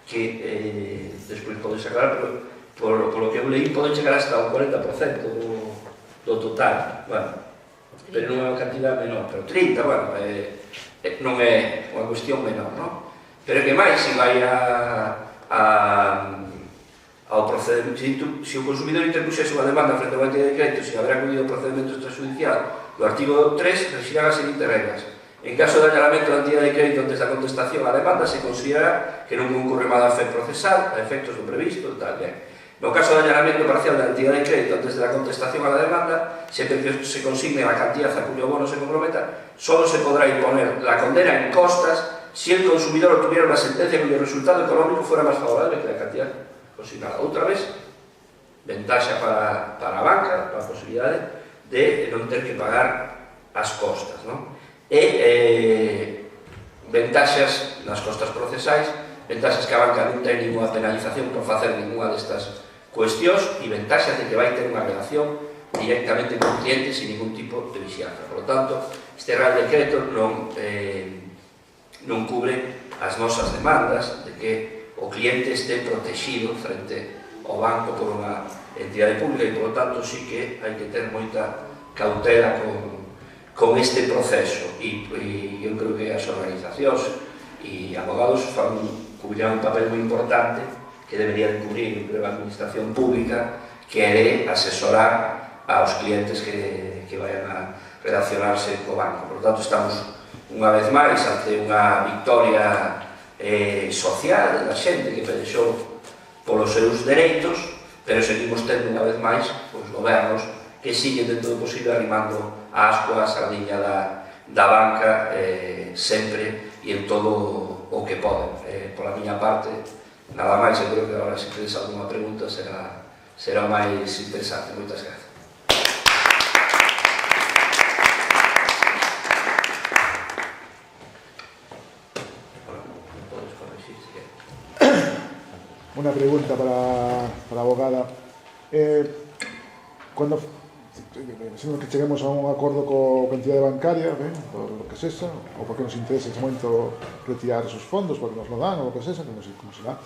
Speaker 5: que despois pode sacar, pero polo que eu leí pode chegar hasta un 40% do total, bueno, pero non é unha cantidad menor, pero 30, bueno, non é unha cuestión menor, non? Pero que máis, se vai ao procedimento, se o consumidor interpuxese unha demanda frente a unha entidade de crédito, se haberá acudido ao procedimento extrajudicial, no artigo 3 rexirán as seguintes reglas. En caso de allanamento da entidade de crédito antes da contestación á demanda, se considera que non concurre mala fe procesal a efectos do previsto, tal, ben. No caso de allanamento parcial da entidade de crédito antes da contestación á demanda, sempre que se consigne a cantidad a cuyo bono se comprometa, solo se podrá imponer la condena en costas si el consumidor obtuviera una sentencia cuyo resultado económico fuera más favorable que la cantidad consignada. Outra vez, ventaxa para a banca, para a posibilidade de non ter que pagar as costas, non? E ventaxas nas costas procesais, ventaxas que a banca non ten ninguna penalización por facer ninguna destas cuestións e ventaxas de que vai ter unha relación directamente con clientes sin ningún tipo de vixianza. Por lo tanto, este Real Decreto non cubre as nosas demandas de que o cliente este protegido frente ao banco por unha entidade pública e, por lo tanto, sí que hai que ter moita cautela con este proceso e eu creo que as organizacións e abogados cubrirán un papel moi importante que debería de cubrir a administración pública, que é asesorar aos clientes que vayan a relacionarse co banco. Por tanto, estamos unha vez máis ante unha victoria social da xente que pelexou polos seus dereitos, pero seguimos tendo unha vez máis os gobernos que siguen dentro do posible arrimando a ascua a sardiña da banca sempre e en todo o que poden. Pola miña parte, nada máis, eu creo que agora se tedes alguna pregunta será máis interesante. Moitas gracias.
Speaker 4: Una pregunta para la abogada. Cuando que cheguemos a un acordo coa entidade bancaria, por lo que sexa, ou porque nos interesa en ese momento retirar esos fondos, porque nos lo dan, ou lo que sexa, que non sei como será,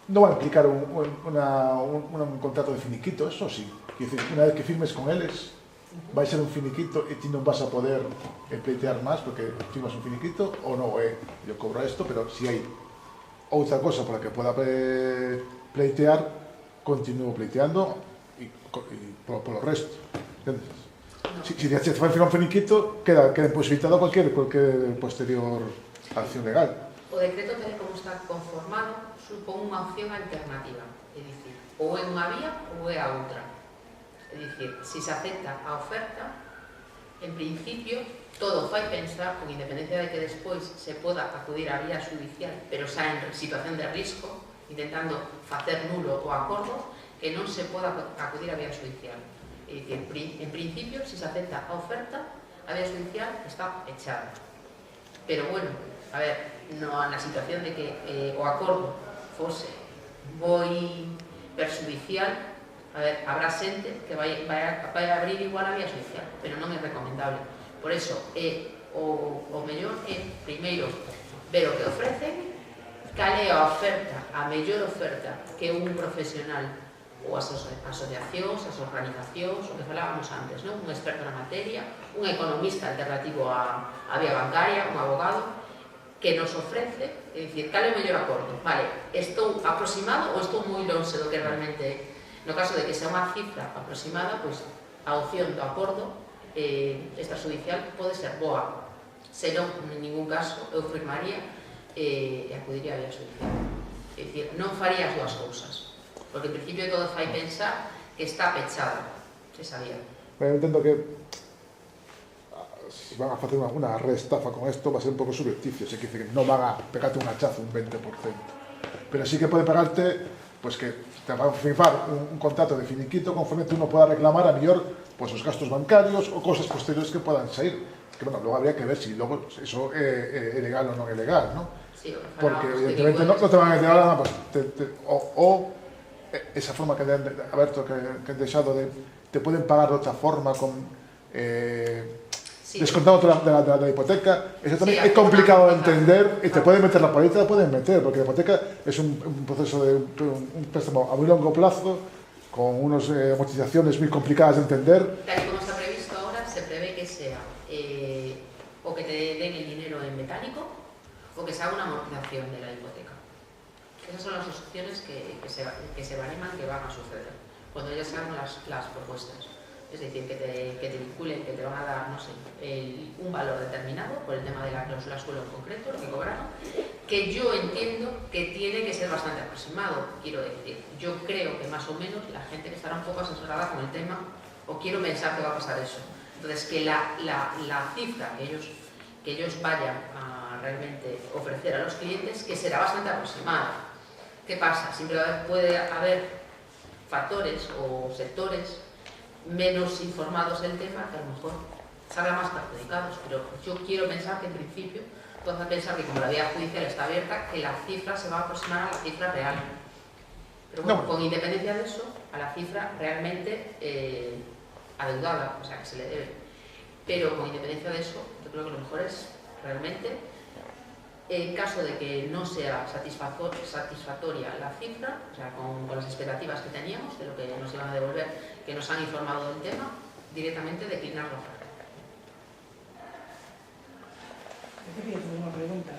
Speaker 4: non va a implicar un contrato de finiquito, eso sí. Quiero decir, una vez que firmes con eles, vai ser un finiquito e ti non vas a poder pleitear máis porque firmas un finiquito, ou non, eu cobro isto, pero si hai outra cosa por la que pueda pleitear, continúo pleiteando y por lo resto. ¿Entiendes? No. Si se va a firmar un finiquito, queda imposibilitado cualquier posterior acción legal.
Speaker 3: O decreto, tal como está conformado, supón unha opción alternativa. É dicir, ou é unha vía ou é a outra. É dicir, se se acepta a oferta, en principio, todo fai pensar, con independencia de que despois se poda acudir á vía judicial, pero xa en situación de risco, intentando facer nulo o acordo, que non se poda acudir á vía judicial. É dicir, en principio, se se acepta a oferta, a vía judicial está echada. Pero, bueno, a ver, na situación de que o acordo fose moi perjudicial, a ver, habrá xente que vai abrir igual a vía judicial, pero non é recomendable. Por eso, o mellor é, primeiro, ver o que ofrecen, cal é a oferta, a mellor oferta que un profesional ou as asociacións, as organizacións, o que falábamos antes, un experto na materia, un economista alternativo á vía bancaria, un abogado, que nos ofrece, é dicir, cal é o mellor acordo? Vale, estou aproximado ou estou moi longe do que realmente... No caso de que sea unha cifra aproximada, pois a opción do acordo extrajudicial pode ser boa. Se non, en ningún caso, eu firmaría e acudiría a vía judicial. É dicir, non faría as dúas cousas. Porque, en principio, todo fai pensar que está pechada esa vía.
Speaker 4: Eu entendo que si van a facer unha reestafa con isto va a ser un pouco subjetivo, se quer que non van a pegarte un hachazo un 20%. Pero sí que pode pegarte pues que te van a firmar un contrato de finiquito conforme tú no puedas reclamar a mellor pues, os gastos bancarios ou cosas posteriores que puedan sair. Que, bueno, luego habría que ver si luego eso é legal ou non é legal, ¿no?
Speaker 3: Sí,
Speaker 4: porque evidentemente no te van a decir nada, pues, o esa forma que han abierto, que han dejado de... Te pueden pagar de otra forma con... descontando de la hipoteca, eso también es complicado de entender y te pueden meter la paleta, pueden meter, porque la hipoteca es un proceso de un préstamo a muy largo plazo, con unas amortizaciones muy complicadas de entender.
Speaker 3: Tal y como está previsto ahora, se prevé que sea o que te den el dinero en metálico o que se haga una amortización de la hipoteca. Esas son las opciones que se bareman, que van a suceder cuando ya se hagan las propuestas. Es decir, que te vinculen, que te van a dar, no sé, un valor determinado por el tema de la cláusula suelo en concreto, lo que cobraron, que yo entiendo que tiene que ser bastante aproximado, quiero decir. Yo creo que más o menos la gente que estará un poco asesorada con el tema, o quiero pensar que va a pasar eso. Entonces, que la cifra que ellos vayan a realmente ofrecer a los clientes, que será bastante aproximada. ¿Qué pasa? Siempre puede haber factores o sectores menos informados del tema que a lo mejor salgan más perjudicados, pero yo quiero pensar que en principio puedo pensar que como la vía judicial está abierta, que la cifra se va a aproximar a la cifra real, pero bueno, con independencia de eso, a la cifra realmente adeudada, o sea que se le debe, pero con independencia de eso, yo creo que lo mejor es realmente, en caso de que no sea satisfactoria la cifra, o sea, con las expectativas que teníamos de lo que nos iban a devolver, que nos han informado del tema, directamente declinar la oferta.
Speaker 6: Eu quería fazer unha pregunta.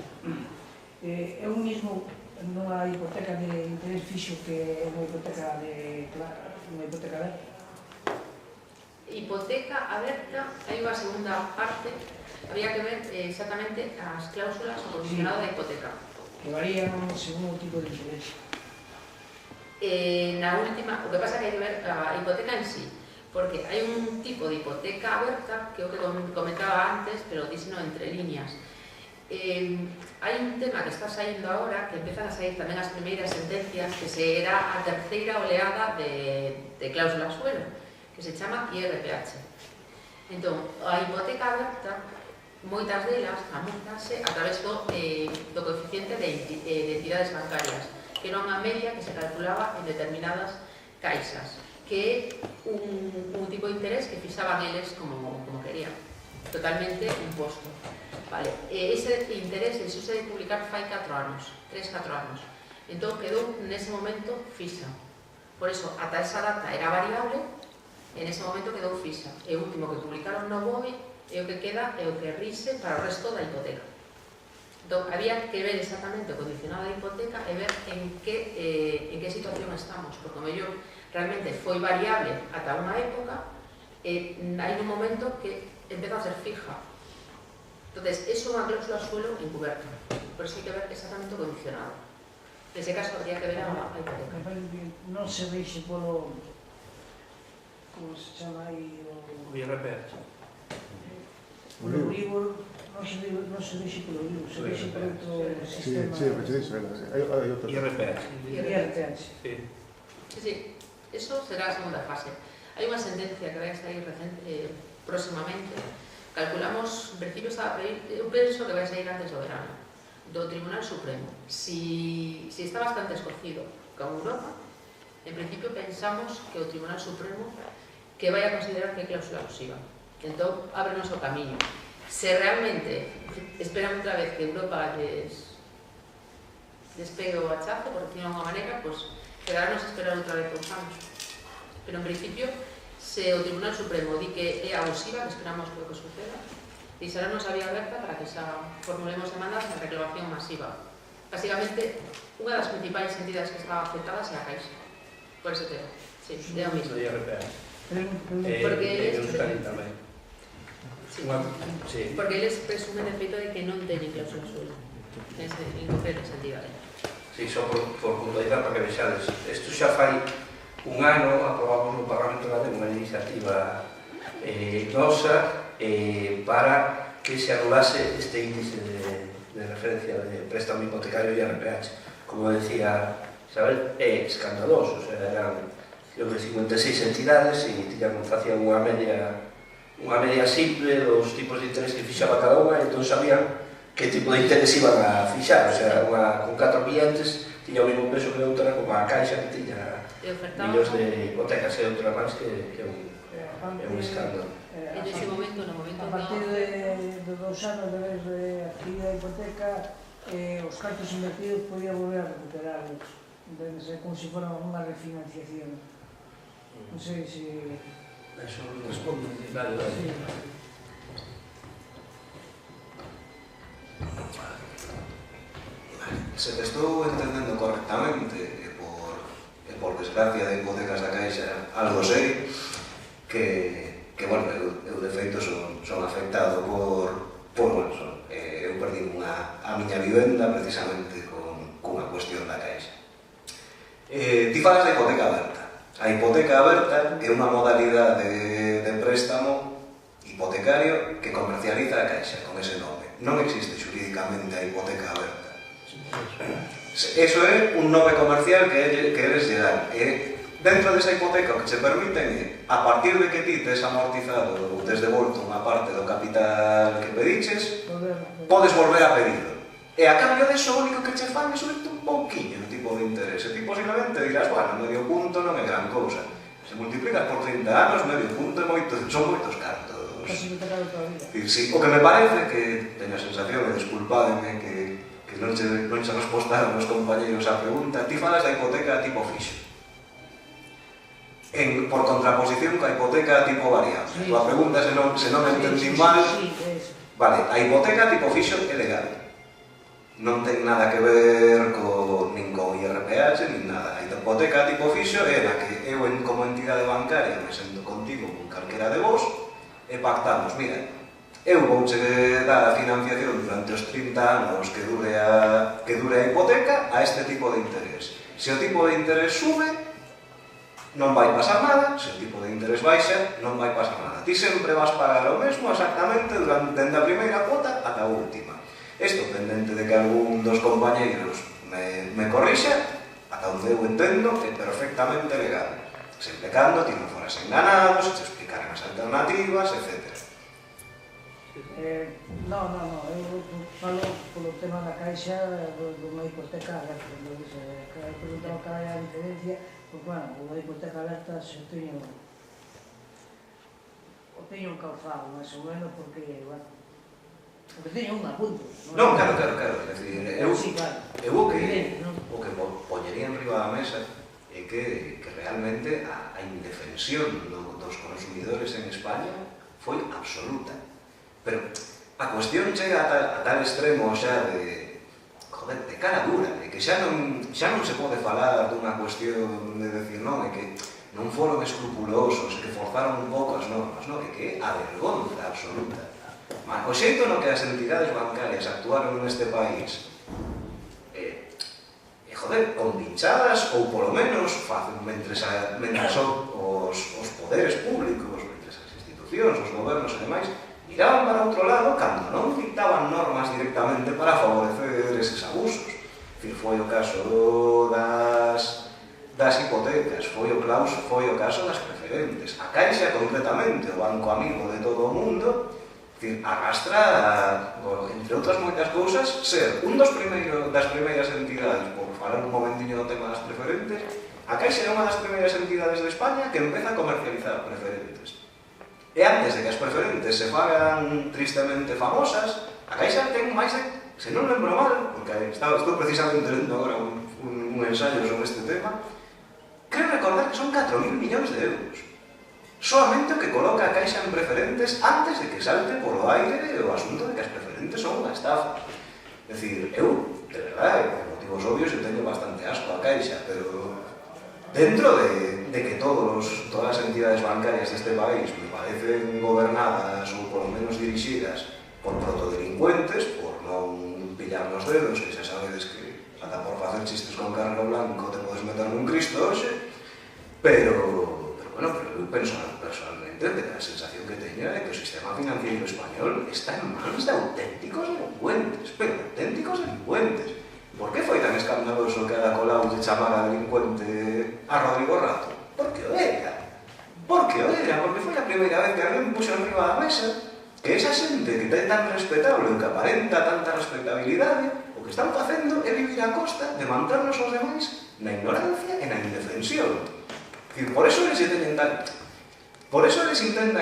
Speaker 6: É o mismo nunha hipoteca de interés fixo que unha hipoteca de
Speaker 3: Hipoteca aberta, hai unha segunda parte, había que ver exactamente as cláusulas o condicionado da hipoteca.
Speaker 6: Que varían según o tipo de interés.
Speaker 3: Na última, o que pasa é que hai que ver a hipoteca en sí, porque hai un tipo de hipoteca aberta, que é o que comentaba antes, pero díseno entre líneas. Hai un tema que está saindo agora, que empezan a sair tamén as primeiras sentencias, que será a terceira oleada de cláusula suelo, que se chama IRPH. Entón, a hipoteca aberta, moitas delas tramítase a través do coeficiente de entidades bancarias, que era unha media que se calculaba en determinadas caixas, que é un tipo de interés que fixaban eles como querían, totalmente imposto. Vale, ese interés se de publicar fai 4 anos, 3-4 anos. Entón quedou nese momento fixa. Por eso, ata esa data era variable, en ese momento quedou fixa. E o último que publicaron no BOE é o que queda e o que rise para o resto da hipoteca. Entón, había que ver exactamente o condicionado da hipoteca e ver en que situación estamos, porque o mellor realmente foi variable ata unha época e hai un momento que empeza a ser fija. Entonces, eso é unha cláusula suelo encuberta, por eso hai que ver exactamente o condicionado. Nese caso, habría que ver a hipoteca.
Speaker 6: Non se vexe polo... como se chama aí?
Speaker 5: O IRPH.
Speaker 6: O Euribor non se vexe polo Euribor, se vexe por outro sistema.
Speaker 4: Sí, pero te dice, hai outro.
Speaker 5: IRPH.
Speaker 6: IRPH.
Speaker 3: Sí, eso será a segunda fase. Hai unha sentencia que vai a sair próximamente. Calculamos, en principio, eu penso que vai a sair antes do verano, do Tribunal Supremo. Si está bastante escocido con Europa, en principio pensamos que o Tribunal Supremo que vai a considerar que é cláusula abusiva. Entón, ábrenos o camiño. Se realmente esperan outra vez que Europa les pegue o hachazo, por decirlo de unha maneira, pues quedarnos a esperar outra vez 2 anos. Pero, en principio, se o Tribunal Supremo di que é abusiva, que esperamos que o que suceda, deixará-nos a vía aberta para que xa formulemos demandas de reclamación masiva. Básicamente, unha das principais entidades que está afectadas é a Caixa, por ese tema. Sí, é o mismo. Porque
Speaker 5: Euskadi tamén.
Speaker 3: Porque eles presumen el feito de que non teñen cláusula suelo en concreto esa entidade.
Speaker 5: Sí, só por puntualizar para que vexades. Isto xa fai un ano aprobamos no Parlamento Galego unha iniciativa nosa para que se anulase este índice de referencia de préstamo hipotecario e IRPH. Como decía Isabel, é escandaloso, o sea, eran 56 entidades e facían unha media simple dos tipos de interés que fixaba cada unha e entón sabían que tipo de interés iban a fixar, o sea, con 4 clientes tiña o mesmo peso que outra, como a Caixa que tiña millóns de hipotecas e outra máis que é un escándalo.
Speaker 3: En ese momento, no momento
Speaker 6: a partir de 2 anos de vez de actividade hipoteca, os cartos invertidos podía volver a recuperarlos. Entonces, é como se fora unha refinanciación. Non sei se...
Speaker 5: Eso responde. Dale.
Speaker 6: Sí.
Speaker 2: Se te estou entendendo correctamente, e por desgracia de hipotecas da Caixa, algo sei, que bueno, eu de feito son afectado eu perdi a miña vivenda precisamente cunha cuestión da Caixa. Ti falas da hipoteca aberta. A hipoteca aberta é unha modalidade de préstamo hipotecario que comercializa a Caixa con ese nome. Non existe xurídicamente a hipoteca aberta. Eso é un nome comercial que eles lle dan. Dentro desa hipoteca o que che permiten é, a partir de que ti tes amortizado ou tes devolto unha parte do capital que pediches, podes volver a pedirlo. E a cambio deso, o único que che fan é subirte un pouquiño o tipo de interés. E ti posiblemente dirás, bueno, medio punto non é gran cousa. Se multiplicas por 30 anos, medio punto é moito, son moitos cartos. Sí, o que me parece que teño a sensación, e desculpademe, que non che respostaron os compañeros a pregunta, ti falas da hipoteca tipo fixo. Por contraposición coa hipoteca tipo variable. Sí, a pregunta, se non entendí mal, vale, a hipoteca tipo fixo é legal. Non ten nada que ver nin con IRPH, nin nada. hipoteca tipo fixo é na que eu, como entidade bancaria, me sento contigo con calquera de vos, e pactamos, mira, eu vouche dar a financiación durante os 30 anos que dure a hipoteca a este tipo de interés. Se o tipo de interés sube, non vai pasar nada, se o tipo de interés baixa, non vai pasar nada. Ti sempre vas pagar o mesmo exactamente dende a primeira cuota ata a última. Isto, pendente de que algún dos compañeiros me corrixa, ata onde eu entendo que é perfectamente legal. Sempre cando ti non foras enganado, se te explicaran as alternativas, etc.
Speaker 6: No, eu falo polo tema da caixa dunha hipoteca aberta. Eu preguntaba cal é a diferencia, porque, bueno, unha hipoteca aberta se teño calzado, máis ou menos, porque, bueno, porque teño unha punto.
Speaker 2: Non, claro, é dicir, eu o que poñería en riba da mesa é que realmente a indefensión dos consumidores en España foi absoluta. Pero a cuestión chega a tal extremo xa de cara dura, de que xa non se pode falar dunha cuestión de decir non, é que non foron escrupulosos, que forzaron un pouco as normas, non, é que é a vergonza absoluta. O xeito no que as entidades bancarias actuaron neste país, convinchadas, ou polo menos mentres os poderes públicos, mentres as institucións, os gobernos e demais, miraban para outro lado cando non dictaban normas directamente para favorecer eses abusos. Foi o caso das hipotecas, foi o caso das preferentes. A Caixa, concretamente, o banco amigo de todo o mundo, arrastra, entre outras moitas cousas, ser un das primeiras entidades, por falar un momentiño do tema das preferentes. A Caixa é unha das primeiras entidades de España que empeza a comercializar preferentes. E antes de que as preferentes se fagan tristemente famosas, a Caixa ten máis de, se non lembro mal, porque estou precisamente lendo agora un ensayo sobre este tema, creo recordar que son 4.000 millóns de euros. Solamente o que coloca a Caixa en preferentes antes de que salte polo aire o asunto de que as preferentes son unha estafa. É dicir, eu, de verdade, por motivos obvios, eu teño bastante asco a Caixa, pero dentro de que todas as entidades bancarias deste país me parecen gobernadas ou polo menos dirixidas por protodelincuentes, por non pillar nos dedos, que xa sabedes que ata por facer chistes con carro blanco te podes meter nun Cristo hoxe, pero eu penso personalmente que a sensación que teño é que o sistema financiero español está en mans de auténticos delincuentes, pero auténticos delincuentes. Por que foi tan escandaloso que Ada Colau lle chamara delincuente a Rodrigo Rato? Porque o era, porque foi a primeira vez que alguén puxo en riba da mesa que esa xente que ten tan respetable ou que aparenta tanta respetabilidade, o que están facendo é vivir a costa de manternos os demais na ignorancia e na indefensión. Por eso eles intentan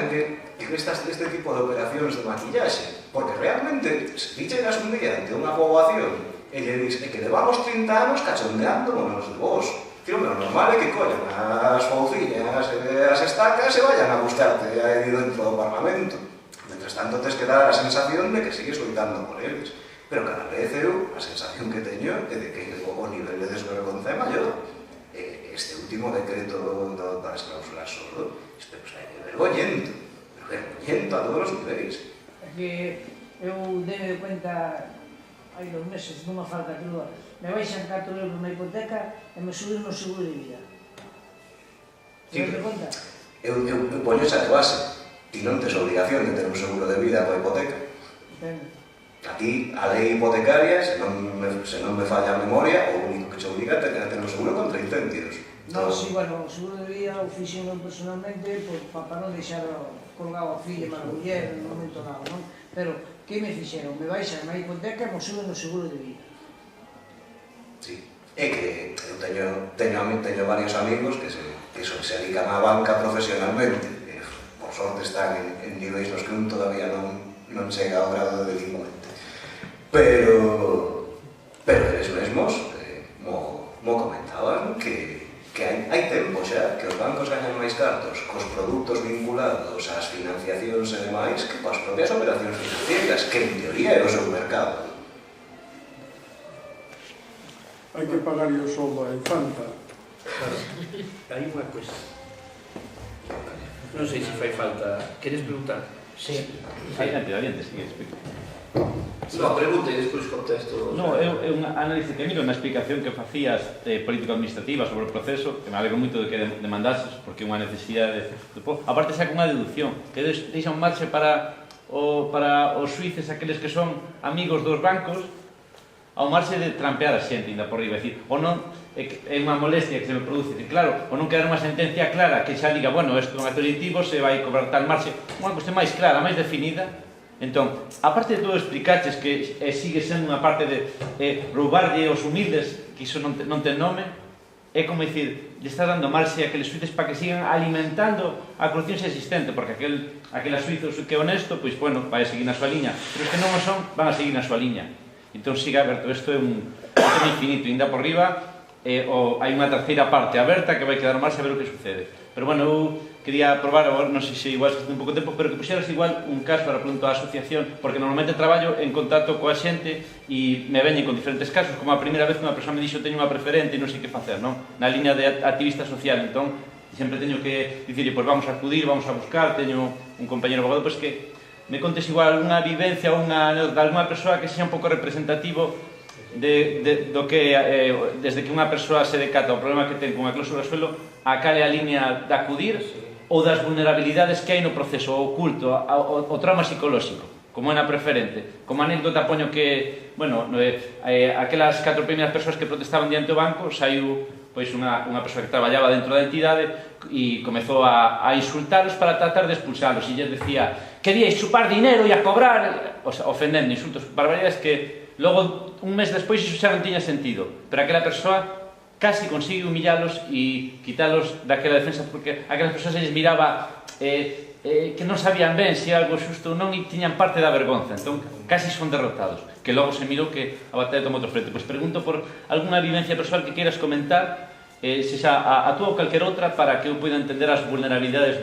Speaker 2: que este tipo de operacións de maquillaxe, porque realmente, se ti chegas un día ante unha poboación e lle dis que levamos 30 anos cachondeándonos de vos, o normal é que collan as fouciñas e as estacas e vayan a buscarte aí dentro do Parlamento. Mentres tanto tes que dar a sensación de que sigues loitando por eles. Pero cada vez eu, a sensación que teño é de que o nivel de desvergonza é maior. Este último decreto das cláusulas solo, é vergoñento a todos os niveis.
Speaker 6: É que eu dei cuenta hai 2 meses nunha falta cruda, me baixan 4 euros na hipoteca e me suben no seguro de vida. Te das conta?
Speaker 2: Eu poño xa de base, ti non tes obligación de ter un seguro de vida coa hipoteca. A ti, a lei hipotecaria, se non me falla a memoria, o único que se obliga é ter un seguro contra incendios.
Speaker 6: Non, si, bueno, o seguro de vida o fixen eu personalmente para non deixar colgado a filla e a muller no momento dado, non? Pero, que me fixeron? Me baixan na hipoteca e me suben no seguro de vida.
Speaker 2: Sí, é que eu teño varios amigos que se dedican á banca profesionalmente, e por sorte están en niveis nos que un todavía non chega ao grado de delincuente. Pero eles mesmos mo comentaban que hai tempo xa que os bancos gañan máis cartos cos produtos vinculados ás financiacións e demais que coas propias operacións financieras, que en teoría é o seu mercado.
Speaker 7: Hai que pagarlle o soldo a infanta.
Speaker 5: Claro, hai unha cousa. Non sei se fai falta... Queres preguntar?
Speaker 1: Sí.
Speaker 7: Adiante, sigue, explica.
Speaker 5: No, pregunta e despois contesto.
Speaker 7: No, é un análise que miro na explicación que facías político-administrativa sobre o proceso, que me alegro moito de que demandases, porque é unha necesidade de povo. Aparte saca unha deducción, que deixa un marxe para os suíces, aqueles que son amigos dos bancos, ao marxe de trampear a xente, ainda por riba, é dicir, ou non, é unha molestia que se me produce, que claro, ou non quedar unha sentencia clara que xa diga, bueno, isto é un acto delictivo, se vai cobrar tal marxe, unha cuestión máis clara, máis definida. Entón, aparte de todo explicaches que sigue sendo unha parte de roubarlle aos humildes, que iso non ten nome, é como dicir, lle estás dando marxe a aqueles suíces para que sigan alimentando a corrupción xa existente, porque aquela suizo que é honesto, pois, bueno, vai a seguir na súa liña, pero os que non o son, van a seguir na súa liña. Entón, siga aberto, isto é un tema infinito, ainda por riba, hai unha terceira parte aberta que vai quedar marxe a ver o que sucede. Pero, bueno, eu quería probar, non sei se igual se ten un pouco tempo, pero que puxeras igual un caso para pregunto á asociación, porque normalmente traballo en contacto coa xente e me veñen con diferentes casos, como a primeira vez que unha persoa me dixo teño unha preferente e non sei que facer, non? Na liña de activista social, entón, sempre teño que dicirle, pois vamos a acudir, vamos a buscar, teño un compañero abogado, pois que me contes igual unha vivencia ou unha anécdota de alguna persoa que sexa un pouco representativo do que desde que unha persoa se decata o problema que ten con a cláusula suelo a cal é a liña de acudir ou das vulnerabilidades que hai no proceso oculto, o trauma psicolóxico, como é na preferente. Como anécdota poño que, bueno, aquelas 4 primeiras persoas que protestaban diante do banco, saiu pois unha persoa que traballaba dentro da entidade e comezou a insultalos para tratar de expulsalos e lles decía, queríais chupar dinero e a cobrar, ofendendo, insultos, barbaridades que logo un mes despois iso xa non tiña sentido, pero aquela persoa casi consigue humillalos e quitalos daquela defensa, porque aquelas persoas lles miraba que non sabían ben se algo xusto ou non e tiñan parte da vergonza, entón casi son derrotados, que logo se mirou que a batalla tomou outro frente. Pois pregunto por algunha vivencia persoal que queiras comentar, se xa a túa ou calquer outra, para que eu poida entender as vulnerabilidades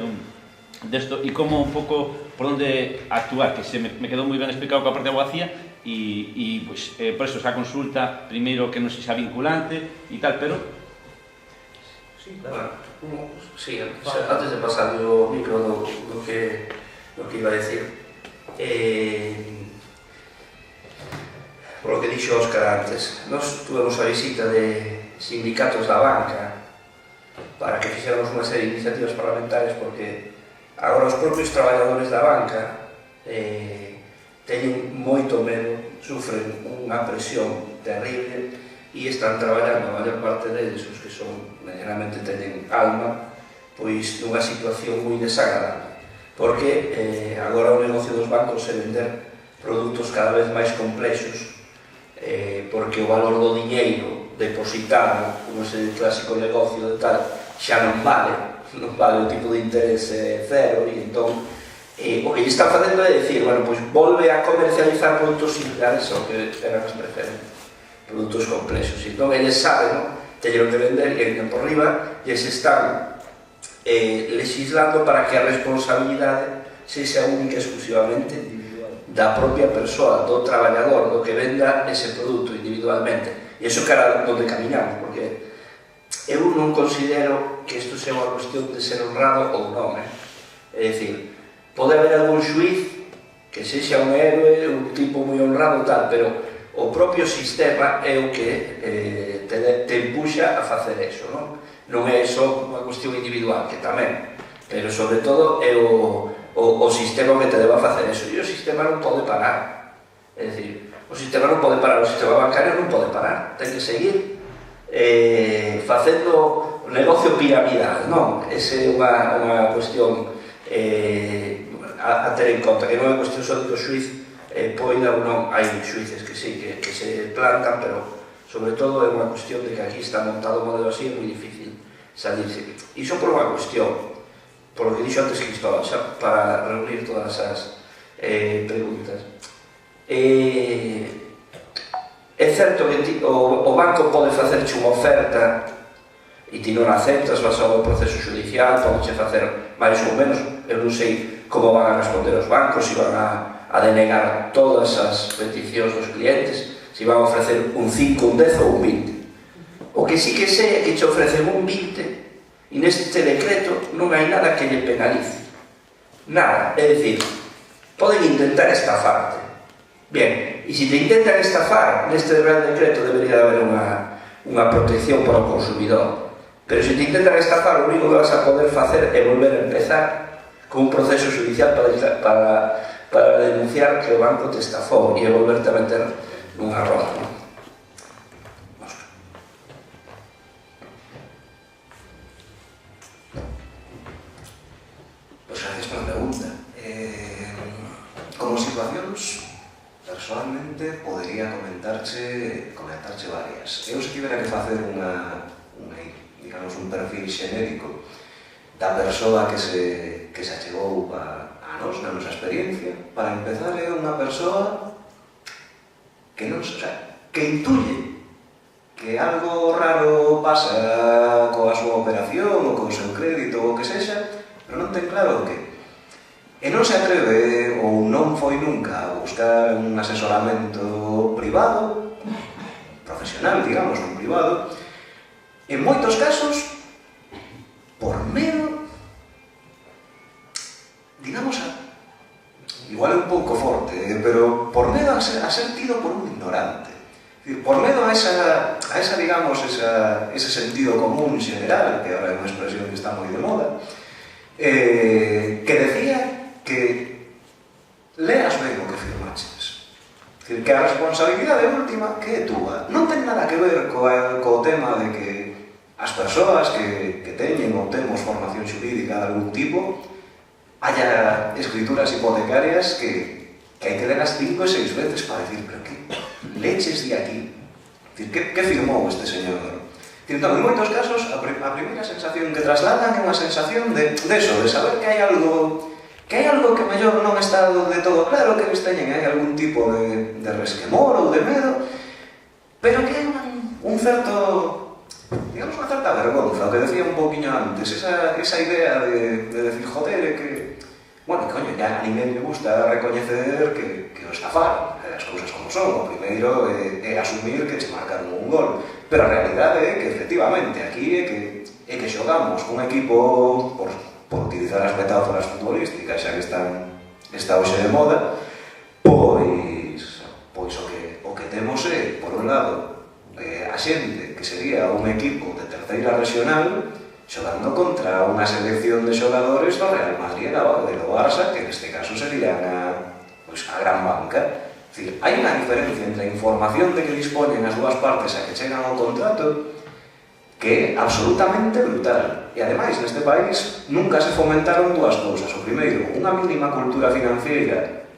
Speaker 7: desto e como un pouco por onde actuar, que se me quedou moi ben explicado coa parte de abogacía e pois, por eso esa consulta primeiro que non sexa vinculante e tal, pero
Speaker 5: sí, claro. Sí, antes de pasar o micro do que iba a decir, por lo que dixo Óscar antes, nós tuvemos a visita de sindicatos da banca para que fixéramos unha serie de iniciativas parlamentarias, porque agora os propios traballadores da banca teñen moito medo, sufren unha presión terrible e están traballando a maior parte deles, os que son medianamente teñen alma, pois nunha situación moi desagradable, porque agora o negocio dos bancos é vender produtos cada vez máis complexos, porque o valor do diñeiro depositado, como ese clásico negocio de tal, xa non vale o tipo de interés cero, e entón o que lle están facendo é dicir, bueno, pois volve a comercializar produtos similares ao que eran as preferentes, produtos complexos, e entón eles saben, teñeron que vender e entón por riba lles están legislando para que a responsabilidade sexa única e exclusivamente da propia persoa, do traballador, do que venda ese produto individualmente, e iso cara onde caminamos, porque eu non considero que isto sea unha cuestión de ser honrado ou non, é dicir, pode haber algún xuiz que sexa un héroe, un tipo moi honrado tal, pero o propio sistema é o que te empuxa a facer eso, non? Non é só unha cuestión individual, que tamén, pero sobre todo é o sistema que te deba facer eso, e o sistema non pode parar, é dicir, o sistema non pode parar, o sistema bancario non pode parar, ten que seguir facendo negocio piramidal, non? Esa é unha cuestión a ter en conta, que non é cuestión só de que o xuiz poida ou non, hai xuices que sí, que se plantan, pero sobre todo é unha cuestión de que aquí está montado o modelo así, é moi difícil salirse. Iso por unha cuestión, por lo que dixo antes Cristóbal, xa para reunir todas as preguntas. É certo que o banco pode facerche unha oferta e ti non aceptas, vas ao proceso judicial, podeche facer máis ou menos, eu non sei como van a responder os bancos, se van a denegar todas as peticións dos clientes, se van a ofrecer un 5, un 10 ou un 20. O O que sí que sei é que che ofrecen un 20 e neste decreto non hai nada que lle penalice. Nada, é dicir, poden intentar estafarte. Bien, e se te intentan estafar, neste Real Decreto debería haber unha protección para o consumidor. Pero se te intentan estafar, o único que vas a poder facer é volver a empezar con un proceso judicial para denunciar que o banco te estafou e volverte a meter nunha roda.
Speaker 2: Pois gracias pola pregunta. Como situacións, personalmente, podería comentarche varias. Eu se tivera que facer digamos, un perfil xenérico da persoa que se achegou a nos, na nosa experiencia, para empezar, é unha persoa que intuye que algo raro pasa coa súa operación ou co seu crédito ou o que sexa, pero non ten claro o que. E non se atreve ou non foi nunca a buscar un asesoramento privado, profesional, digamos, non privado, en moitos casos, por medo, digamos, igual é un pouco forte, pero por medo a ser tido por un ignorante. Por medo a esa digamos, ese sentido común general, que ahora é unha expresión que está moi de moda, que decía que leas ben o que firmaches. Que a responsabilidade última que é túa. Non ten nada que ver co tema de que as persoas que teñen ou temos formación xurídica de algún tipo haya escrituras hipotecarias que hai que ler as 5 e 6 veces para decir, pero que leches de aquí? Que firmou este señor? Entón, en moitos casos, a primeira sensación que trasladan é unha sensación de eso, de saber que hai algo que mellor non está de todo claro, que eles teñen algún tipo de resquemor ou de medo, pero que hai un certo, digamos, unha certa vergonza, o que decía un pouquiño antes, esa idea de decir, joder, que, bueno, coño, ya a ninguén le gusta recoñecer que o estafaron, as cousas como son, o primeiro é asumir que che marcaron un gol, pero a realidade é que, efectivamente, aquí é que xogamos un equipo, por utilizar as metáforas futbolísticas, xa que está hoxe de moda, pois o que temos é, por un lado, a xente que sería un equipo de terceira regional xogando contra unha selección de xogadores do Real Madrid e do Barça, que neste caso serían a gran banca. É dicir, hai unha diferencia entre a información de que dispoñen as dúas partes a que chegan ao contrato que é absolutamente brutal. E ademais, neste país nunca se fomentaron dúas cousas. O primeiro, unha mínima cultura financiera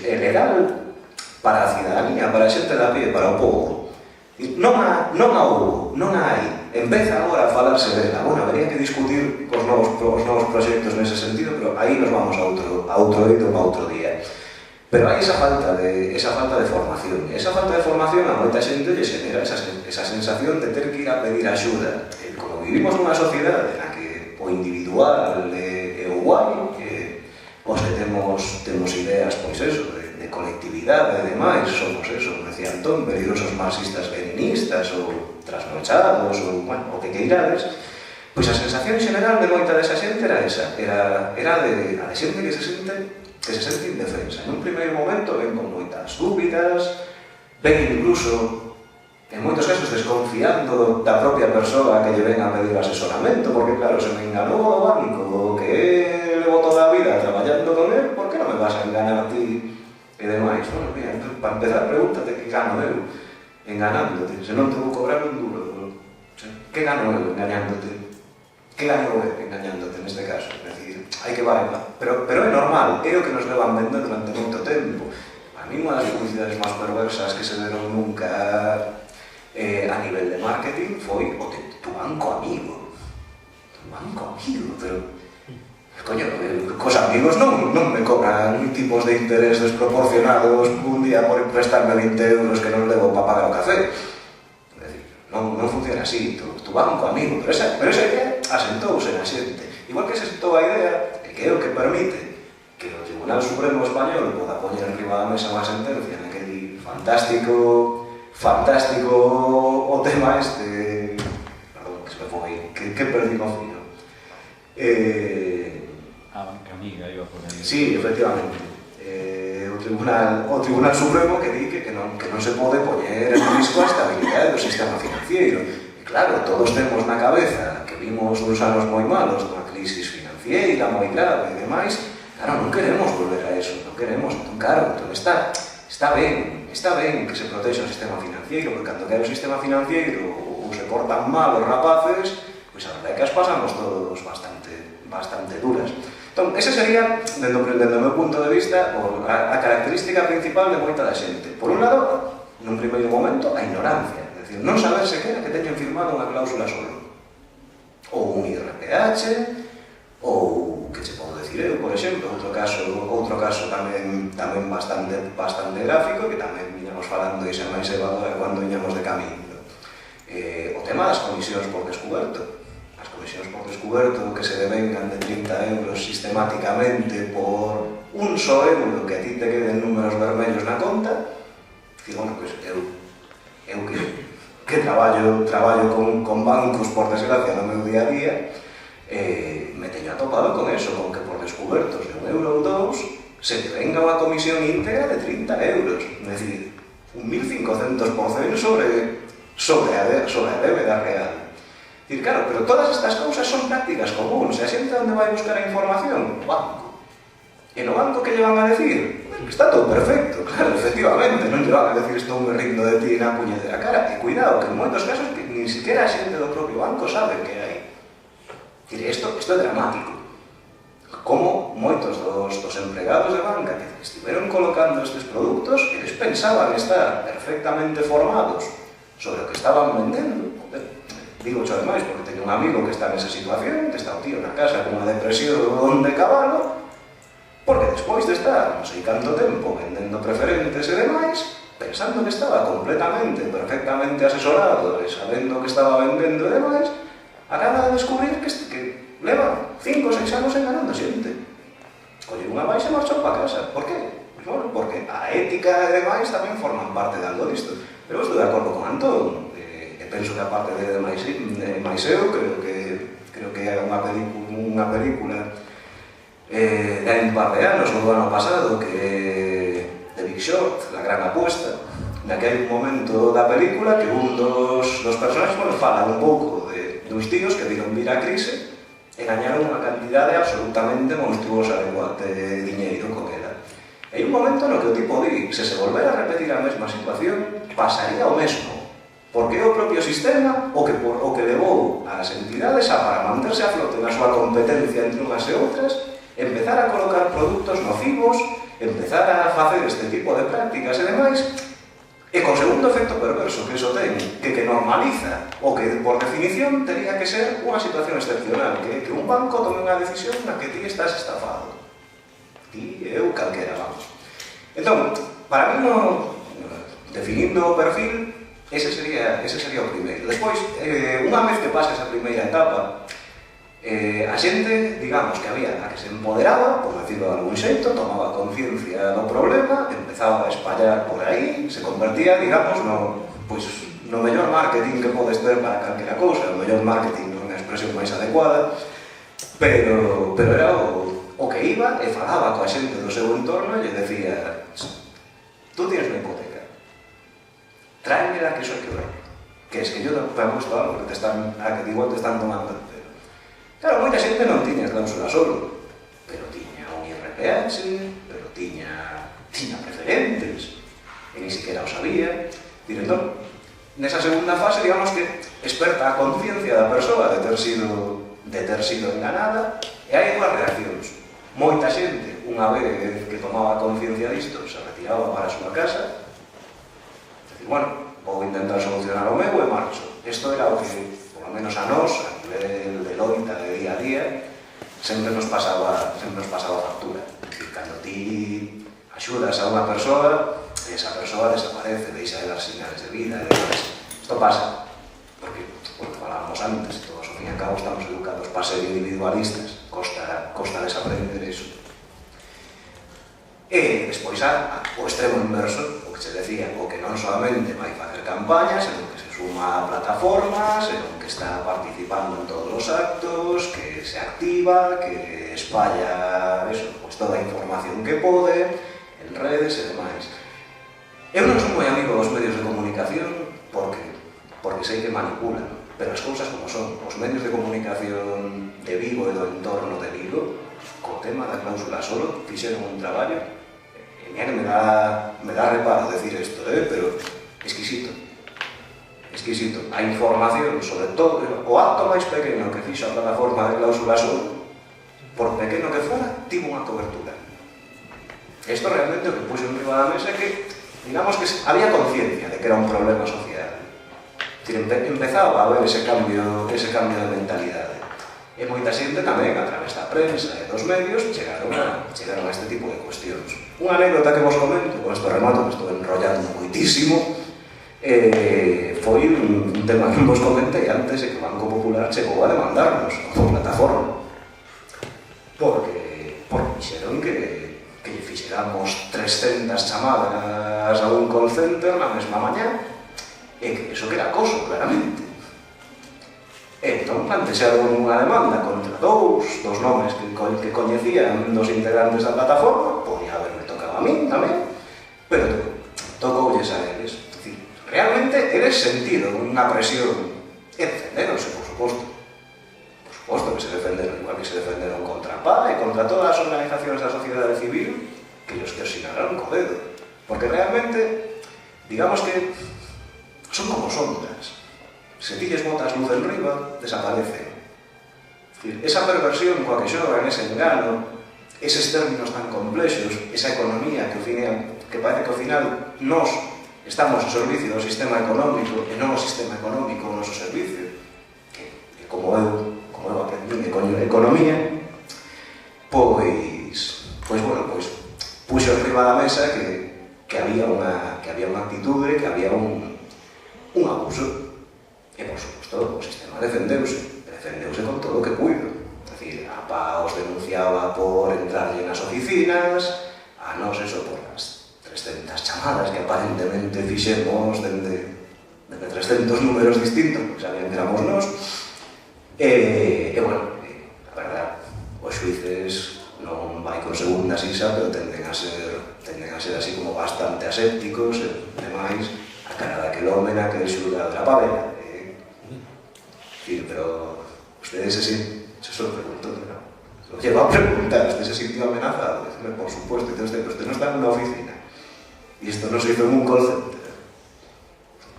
Speaker 2: legal para a cidadanía, para a xente da pie, para o povo. Non hai. Empeza agora a falarse dela. Bueno, habería que discutir os novos proxectos nese sentido, pero aí nos vamos a outro eido para outro día. Pero hai esa falta de formación. E esa falta de formación a moita xente lle xenera esa sensación de ter que ir a pedir axuda. Como vivimos nunha sociedade na que o individual é o guai, os que temos ideas, pois eso, de colectividade e demais, somos eso, como decía Antón, peligrosos marxistas leninistas ou trasnochados ou, bueno, o que queirades, pois a sensación xeneral de moita desa xente era esa, era de xente que se sente indefensa. En un primeiro momento ven con moitas dúbidas, ven incluso, en moitos casos, desconfiando da propia persoa que lle ven a pedir asesoramento, porque claro, se me enganou o banco, que levo toda a vida traballando con él, por que non me vas a enganar ti e demais? Bueno, mira, para empezar, pregúntate que gano eu enganándote, se non te vou cobrar un duro. Que gano eu engañándote? Que gano eu engañándote neste caso? É dicir, hai que vai, pero é normal, é o que nos levan vendo durante moito tempo. A mí unha das publicidades máis perversas que se deron nunca a nivel de marketing foi o de tu banco amigo. Tu banco amigo, pero coño, cos amigos non me cobran tipos de interés desproporcionados un día por prestarme 20 euros que non levo para pagar o café. É dicir, non funciona así, tu banco amigo, pero esa idea asentouse na xente. Igual que se asentou a idea, que é o que permite que o Tribunal Supremo Español poda poñer enriba da mesa unha sentencia naquele fantástico fantástico o tema este... Perdón, que se me foi, que perdí o fío.
Speaker 7: A banca amiga, iba por aí.
Speaker 2: Sí, efectivamente. O Tribunal Supremo que di que non se pode poñer en risco a estabilidade do sistema financiero. E claro, todos temos na cabeza que vimos uns anos moi malos, unha crisis financiera moi grave e demais. Claro, non queremos volver a eso, non queremos. Entón, claro, está ben que se proteja o sistema financiero, porque cando queda o sistema financiero ou se portan mal os rapaces, pois a verdade é que as pasamos todos bastante duras. Entón, ese sería, dentro do meu punto de vista, a característica principal de moita da xente. Por un lado, nun primeiro momento, a ignorancia. É dicir, non saber sequera que teñen firmado unha cláusula solo. Ou un IRPH, ou, que che podo decir eu, por exemplo, outro caso tamén bastante gráfico, que tamén viñamos falando e xa máis cando viñamos de camiño. O tema das comisións por descuberto. As comisións por descuberto que se devengan de 30 euros sistemáticamente por un só euro que a ti te queden números vermellos na conta. Dicir, bueno, pois eu que traballo con bancos, por desgracia, no meu día a día, me teño atopado con eso, con que por descubertos de 1 euro ou 2 se te venga unha comisión íntegra de 30 euros. É dicir, un 1500% sobre a débeda real. Dicir, claro, pero todas estas cousas son prácticas comuns. E a xente onde vai buscar a información? O banco. E no banco que lle van a decir? Está todo perfecto, claro, efectivamente. Non lle van a decir estou me rindo de ti na puñetera cara. E cuidado, que en moitos casos que ni siquiera a xente do propio banco sabe que hai. Dicir, isto é dramático. Como moitos dos empregados de banca que estiveron colocando estes produtos, eles pensaban estar perfectamente formados sobre o que estaban vendendo. Digo xo demais, porque teño un amigo que está nesa situación, que está o tío na casa con unha depresión de cabalo, porque despois de estar non sei canto tempo vendendo preferentes e demais, pensando que estaba perfectamente asesorado e sabendo que estaba vendendo e demais, acaba de descubrir que leva 5 ou 6 anos enganando xente. Colle unha baixa e marchou para casa. Por qué? Bueno, porque a ética e demais tamén forman parte de algo disto. Pero estou de acordo con Antón. Penso que a parte de Maiseu, creo que é unha película de hai un par de anos, ou do ano pasado, que de Big Short, La Gran Apuesta, na que hai un momento da película que un dos personaxes fala un pouco dos tíos que viron vir a crise e gañaron unha cantidade absolutamente monstruosa de diñeiro con ela. E hai un momento no que o tipo di, se volvera a repetir a mesma situación, pasaría o mesmo. Porque é o propio sistema o que levou ás entidades a, para manterse a flote na súa competencia entre unhas e outras, empezar a colocar produtos nocivos, empezar a facer este tipo de prácticas e demais, e con segundo efecto perverso que iso ten, que normaliza o que por definición tería que ser unha situación excepcional, que un banco tome unha decisión na que ti estás estafado. Ti e eu calquera, vamos. Entón, para mí, definindo o perfil, ese sería o primeiro. Despois, unha vez que pasa esa primeira etapa, a xente, digamos, que había a que se empoderaba, por decirlo de algún xeito, tomaba conciencia do problema, empezaba a espallar por aí, se convertía, digamos, no mellor marketing que podes ter para calquera cousa. O mellor marketing non é a expresión máis adecuada, pero era o que iba e falaba coa xente do seu entorno e lle decía: tú tienes unha hipoteca, tráemela que iso hai que ver. Que es que yo te he puesto algo que igual te están tomando el pelo. Claro, moita xente non tiña cláusula solo, pero tiña un IRPH, pero tiña preferentes, e ni siquiera o sabía. Entón, nesa segunda fase, digamos que desperta a conciencia da persoa de ter sido enganada, e hai dúas reaccións. Moita xente, unha vez que tomaba conciencia disto, se retiraba para a súa casa. Bueno, vou intentar solucionar o meu e marcho. Isto era o que, por lo menos a nós, a nivel de loita de día a día, sempre nos pasaba factura. É dicir, cando ti axudas a unha persoa, esa persoa desaparece, deixa de dar sinais de vida, e demais. Isto pasa, porque, como falábamos antes, todos ao fin e ao cabo estamos educados para ser individualistas, costa desaprender iso. E despois o extremo inverso, o que se decía, o que non solamente vai facer campañas, senón que se suma a plataformas, senón que está participando en todos os actos, que se activa, que espalla eso, pues toda a información que pode, en redes e demais. Eu non son moi amigo dos medios de comunicación porque sei que manipulan, pero as cousas como son. Os medios de comunicación de Vigo e do entorno de Vigo, co tema da cláusula solo, fixeron un traballo, e me dá reparo decir isto, pero exquisito. Exquisito. A información, sobre todo, o acto máis pequeno que fixo a plataforma de cláusula solo, por pequeno que fora, tivo unha cobertura. Isto realmente o que puxo en riba da mesa é que, digamos que había conciencia de que era un problema social. Empezaba a haber ese cambio de mentalidade. E moita xente tamén, a través da prensa e dos medios, chegaron a este tipo de cuestións. Unha anécdota que vos comento, con isto remato, que estou enrollando moitísimo, foi un tema que vos comentei antes e que o Banco Popular chegou a demandarnos como plataforma. Porque dixeron que lle fixéramos 300 chamadas a un call center na mesma mañá, e que iso que era acoso, claramente. Entón plantexaron unha demanda contra dous nomes que coñecían dos integrantes da plataforma, podía haberme tocado a mí tamén, pero tocoulles a eles. É dicir, realmente eles sentiron unha presión e defenderonse, por suposto. Por suposto que se defenderon, igual que se defenderon contra a PA e contra todas as organizacións da sociedade civil que os que sinalaron co dedo. Porque realmente, digamos que son como sombras. Se ti lles botas luz en riba, desaparecen. Esa perversión coa que xogan, ese engano, eses términos tan complexos, esa economía que parece que ao final nós estamos ao servicio do sistema económico e non o sistema económico ao noso servicio, que como eu aprendí de economía, pois puxo en riba da mesa que había unha actitude, que había un abuso. E, por suposto, o sistema defendeuse con todo o que puido. É dicir, a PA os denunciaba por entrarlle nas oficinas, a nós eso por as 300 chamadas que aparentemente fixemos dende 300 números distintos, porque sabían que éramos nós. E, bueno, a verdad, os xuíces non vai con segunda sisa, pero tenden a ser así como bastante asépticos e demais, a cara daquel home naquel xulgado da Pavela. Pero ustedes se solo preguntó, ¿no? Lo lleva a preguntar, ¿usted se sintió amenazado? Por supuesto, pero usted no está en una oficina. Y esto no se hizo en un call center.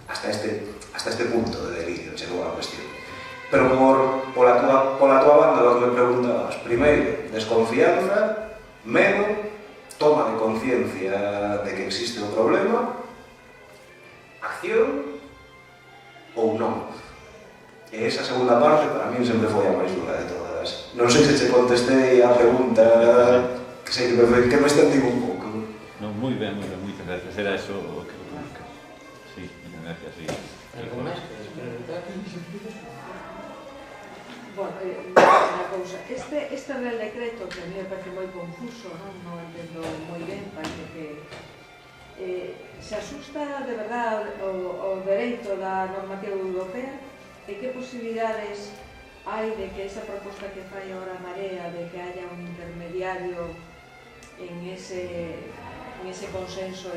Speaker 2: Hasta este punto de delirio llegó a la cuestión. Pero por la tua banda, lo que me preguntabas, primeiro, desconfianza, medo, toma de conciencia de que existe o problema, acción ou non. E esa segunda parte, para min, sempre foi a máis dura de todas. Non sei se che contestei a pregunta que sei que me estendí un pouco.
Speaker 7: No, moi ben, moitas gracias. Era eso o que... Sí, gracias, sí.
Speaker 1: Algo máis que preguntar?
Speaker 6: Bueno, unha cousa. Este Real Decreto, que a mí me parece moi confuso, non entendo moi ben, parece que se asusta de verdade ao dereito da normativa europea. E que posibilidades hai de que esa proposta que fai ahora a Marea, de que haya un intermediario en ese consenso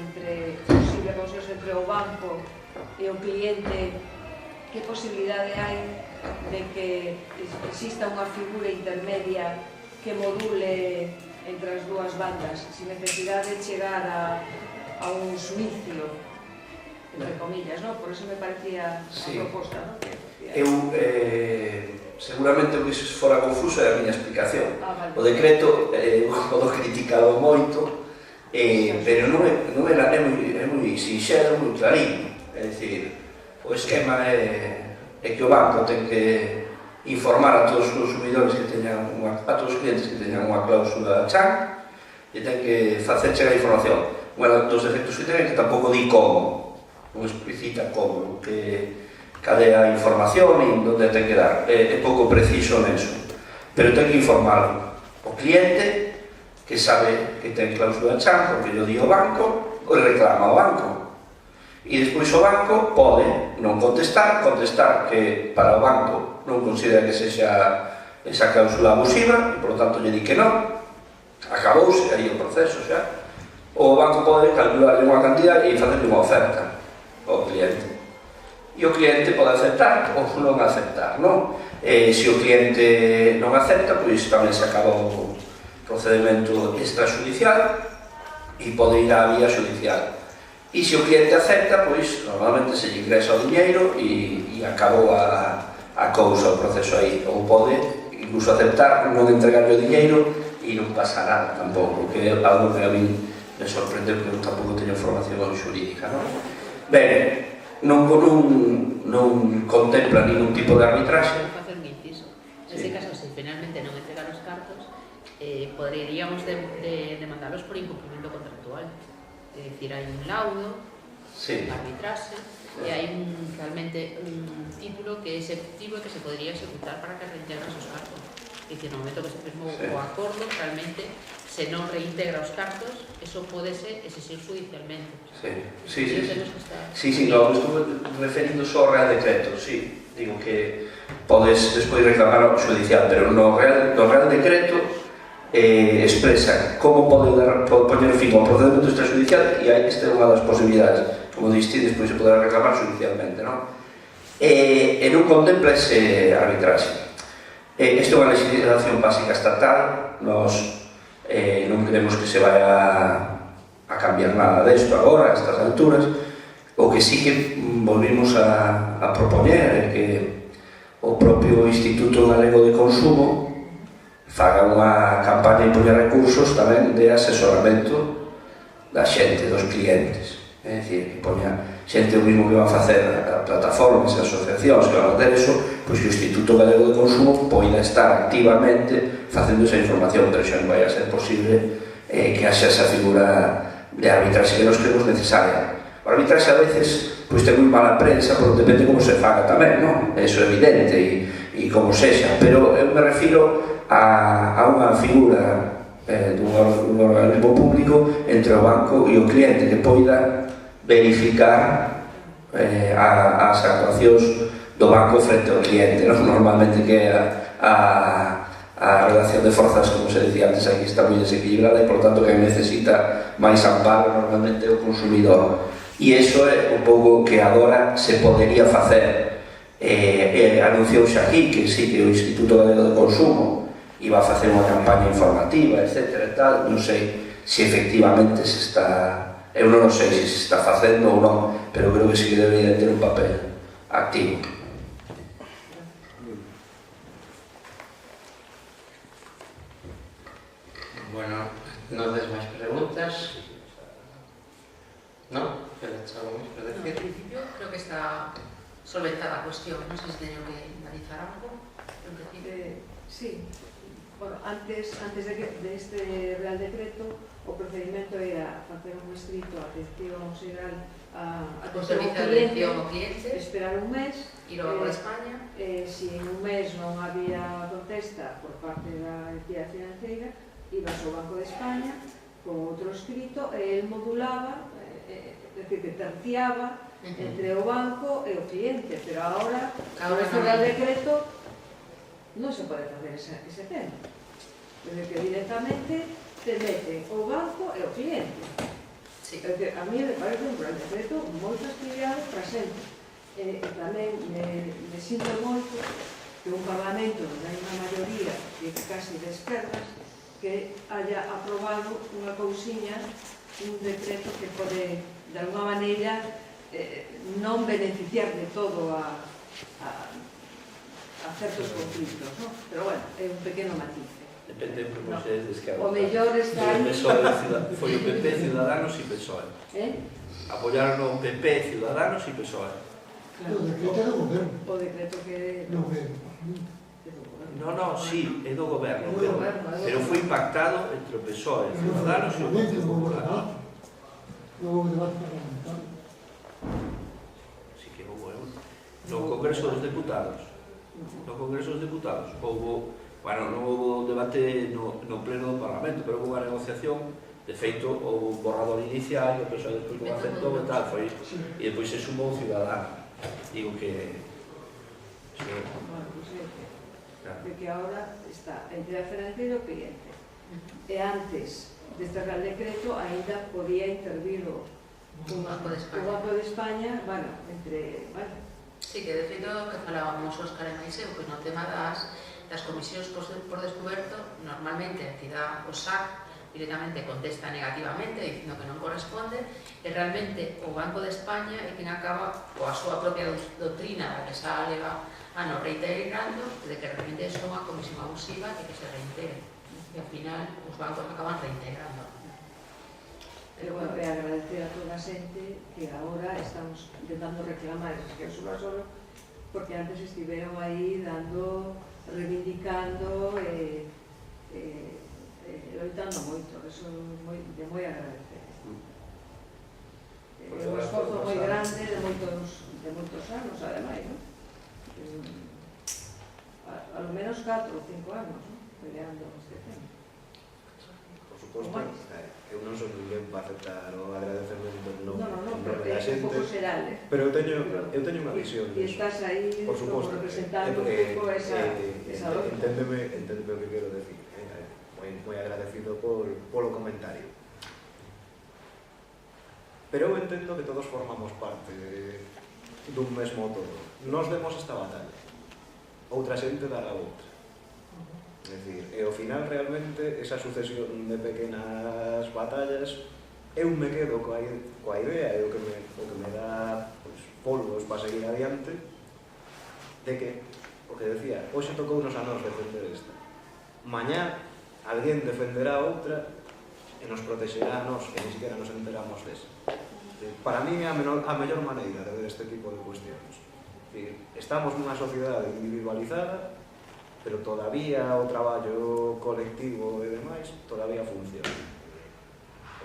Speaker 6: posible consenso entre o banco e o cliente, que posibilidade hai de que exista unha figura intermedia que module entre as dúas bandas, sin necesidade de chegar a un suicio, entre comillas, non? Por eso me parecía a proposta, non?
Speaker 5: Eu, seguramente o que fora confuso é a miña explicación.
Speaker 6: Vale.
Speaker 5: O decreto o do criticado moito, pero non é moi sinxelo, moi clarín. É dicir, o esquema é que o banco ten que informar a todos os consumidores que teñan a todos os clientes que teñan unha cláusula chan e ten que facer chegar a información. Bueno, dos efectos que ten que tampouco di como, non explicita como, que cadea a información e onde ten que dar. É pouco preciso neso, pero ten que informar o cliente que sabe que ten cláusula chan porque yo di o banco reclama ao banco. E despois o banco pode non contestar que para o banco non considera que sexa esa cláusula abusiva e, por lo tanto, lle di que non, acabouse aí o proceso xa. O banco pode calcularle unha cantidad e facerle unha oferta ao cliente. E o cliente pode aceptar ou non aceptar, non? Se o cliente non acepta, pois tamén se acaba o procedimento extrajudicial e pode ir á vía judicial. E se o cliente acepta, pois normalmente se lle ingresa o diñeiro e acabou a cousa, o proceso aí. Ou pode incluso aceptar non entregarle o diñeiro e non pasa nada tampouco, que é algo que a mí me sorprende porque eu tampouco teño formación xurídica, non? Ben, non contempla ningún tipo de arbitraxe.
Speaker 3: Facer un inciso. Neste caso, se finalmente non entregan os cartos, poderíamos demandarlos por incumprimento contractual. É dicir, hai un laudo, un arbitraxe, e hai realmente un título que é executivo e que se podría executar para que reintegran os cartos. É dicir, no momento que se firmou o acordo, realmente, se non reintegra os cartos, eso podese exigir judicialmente.
Speaker 5: Sí, no, estou referindo só ao Real Decreto, sí. Digo que podes despois reclamar ao judicial, pero no Real Decreto expresa como pode poñer fin ao procedimento extrajudicial e esta é unha das posibilidades. Como diste, despois se poderá reclamar judicialmente, non? E non contempla ese arbitraxe. Isto é unha legislación básica estatal, nos non queremos que se vaya a cambiar nada desto agora, a estas alturas. O que sí que volvimos a propoñer é que o propio Instituto Galego de Consumo faga unha campaña e poña recursos tamén de asesoramento da xente, dos clientes. É dicir, que poña xente o mismo que van facer a plataformas e asociacións que van a ter eso, pois que o Instituto Galego de Consumo poida estar activamente facendo esa información, pero xa non vai a ser posible que haxa esa figura de arbitraxe que nos creemos necesaria. O arbitraxe a veces pois ten moi mala prensa, porque depende como se faga tamén, non? Eso é evidente e como sexa, pero eu me refiro a unha figura dun organismo público entre o banco e o cliente que poida verificar as actuacións do banco frente ao cliente, non? Normalmente que a relación de forzas, como se decía antes, aquí está moi desequilibrada e, por tanto, que necesita máis amparo normalmente o consumidor. E iso é un pouco que agora se podería facer. Anunciouse aquí que sí, que o Instituto Galego de Consumo iba a facer unha campaña informativa, etc. e tal. Non sei se efectivamente se está... Eu non sei se se está facendo ou non, pero creo que sí que debería ter un papel activo.
Speaker 1: Bueno, non des máis preguntas. ¿No? ¿Queréis algo máis para decir?
Speaker 3: En principio, creo que está solventada a cuestión. Non sei se teño que analizar algo.
Speaker 8: Sí. Bueno, antes de este Real Decreto, o procedimento era facer un escrito a atención xeral a atención ao cliente, esperar un mes,
Speaker 3: ir ao Banco de España.
Speaker 8: Se en un mes non había contesta por parte da entidade financeira, ibas ao Banco de España con outro escrito e el modulaba, é dicir, que terciaba entre o banco e o cliente, pero agora, con este Real Decreto, non se pode facer ese tema. Desde que directamente te meten o banco e o cliente. A mí me parece un Real Decreto moito estudiado para sempre. Tamén me sinto moito que un Parlamento donde hai unha maioría que casi de esquerdas que haya aprobado unha cousiña, un decreto que pode de alguma maneira non beneficiar de todo a certos conflitos, non? Pero bueno, é un pequeno matiz.
Speaker 2: Depende de como se descarga.
Speaker 8: O mellor está aí.
Speaker 2: Foi o PP, Ciudadanos e PSOE. Apoyaron o PP, Ciudadanos e PSOE.
Speaker 6: O decreto é do goberno.
Speaker 8: O decreto que...
Speaker 2: No, sí, é do goberno, pero foi pactado entre o PSOE, Ciudadanos e o Partido Popular.
Speaker 6: Houve debate parlamentario.
Speaker 2: Sí que houve, no Congreso dos Deputados. No Congreso dos Deputados houve, bueno, non houve debate no pleno do Parlamento, pero houve unha negociación
Speaker 5: De feito, o borrador inicial, o persoal despois o aceptou e tal, foi, e depois se sumou o Ciudadano. Digo que... Sí,
Speaker 8: Bueno, pues
Speaker 5: claro.
Speaker 8: de que ahora está a entidade financiera e o cliente. E antes deste Real Decreto ainda podía intervir o
Speaker 3: Banco de España.
Speaker 8: Banco de España, bueno, entre... Bueno,
Speaker 3: Sí, que de feito que falábamos Óscar e Maiseu, pois no tema das comisións por descoberto, normalmente a entidade, o SAC, directamente contesta negativamente, dicindo que non corresponde, e realmente o Banco de España é quen acaba, coa súa propia doutrina, da que xa alega ano reiterando, de que realmente é unha comisión abusiva e que se reintegre. E ao final os bancos acaban reintegrando.
Speaker 8: pero bueno, e agradecer a toda a xente que agora estamos intentando reclamar que suba solo, porque antes estiveron aí dando, reivindicando loitando moito, eso de moi agradecer. É un esforzo moi grande de moitos anos, ademais, non? A lo menos 4 ou 5 anos, non? Peleando este tema.
Speaker 2: Por suposto, eu non son ninguén para aceptar o agradecemento
Speaker 8: No,
Speaker 2: da
Speaker 8: pero é un
Speaker 2: xente,
Speaker 8: pouco xeral,
Speaker 2: pero eu teño unha visión
Speaker 8: E
Speaker 2: disso.
Speaker 8: estás aí
Speaker 2: Por
Speaker 8: como
Speaker 2: suposto,
Speaker 8: representando un pouco esa loita.
Speaker 2: Enténdeme o que quero decir. Moi agradecido polo comentario. Pero eu entendo que todos formamos parte dun mesmo todo. Nos demos esta batalla. Outra xente dará outra. É dicir, e ao final realmente esa sucesión de pequenas batallas eu me quedo coa idea e o que me dá polvos para seguir adiante de que, o que decía, hoxe tocounos a nós defender esta. Mañá alguén defenderá outra e nos protexerá a nós, que ni siquiera nos enteramos desa. Para mí é a mellor maneira de ver este tipo de cuestións. Estamos nunha sociedade individualizada, pero todavía o traballo colectivo e demais todavía funciona.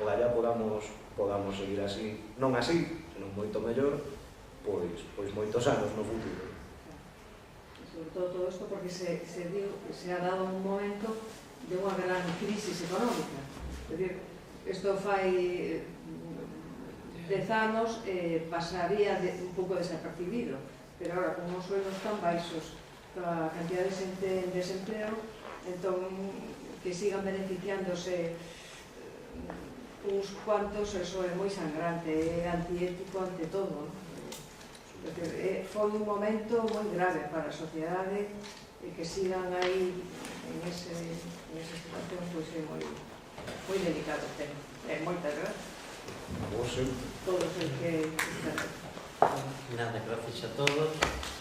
Speaker 2: Ojalá podamos seguir así, non así, senón moito mellor, pois moitos anos no futuro.
Speaker 8: Sobre todo isto porque se ha dado un momento de unha gran crisis económica. É dicir, isto fai 10 anos pasaría un pouco desapercibido, pero agora, como os sueldos tan baixos, a cantidad de xente en desempleo, entón, que sigan beneficiándose uns cuantos, eso é moi sangrante, é antiético ante todo, non? Foi un momento moi grave para a sociedade e que sigan aí en esa situación, pois é moi delicado o tema. Moitas gracias.
Speaker 2: Vos sempre.
Speaker 8: Todos os que están.
Speaker 1: Nada, gracias a todos.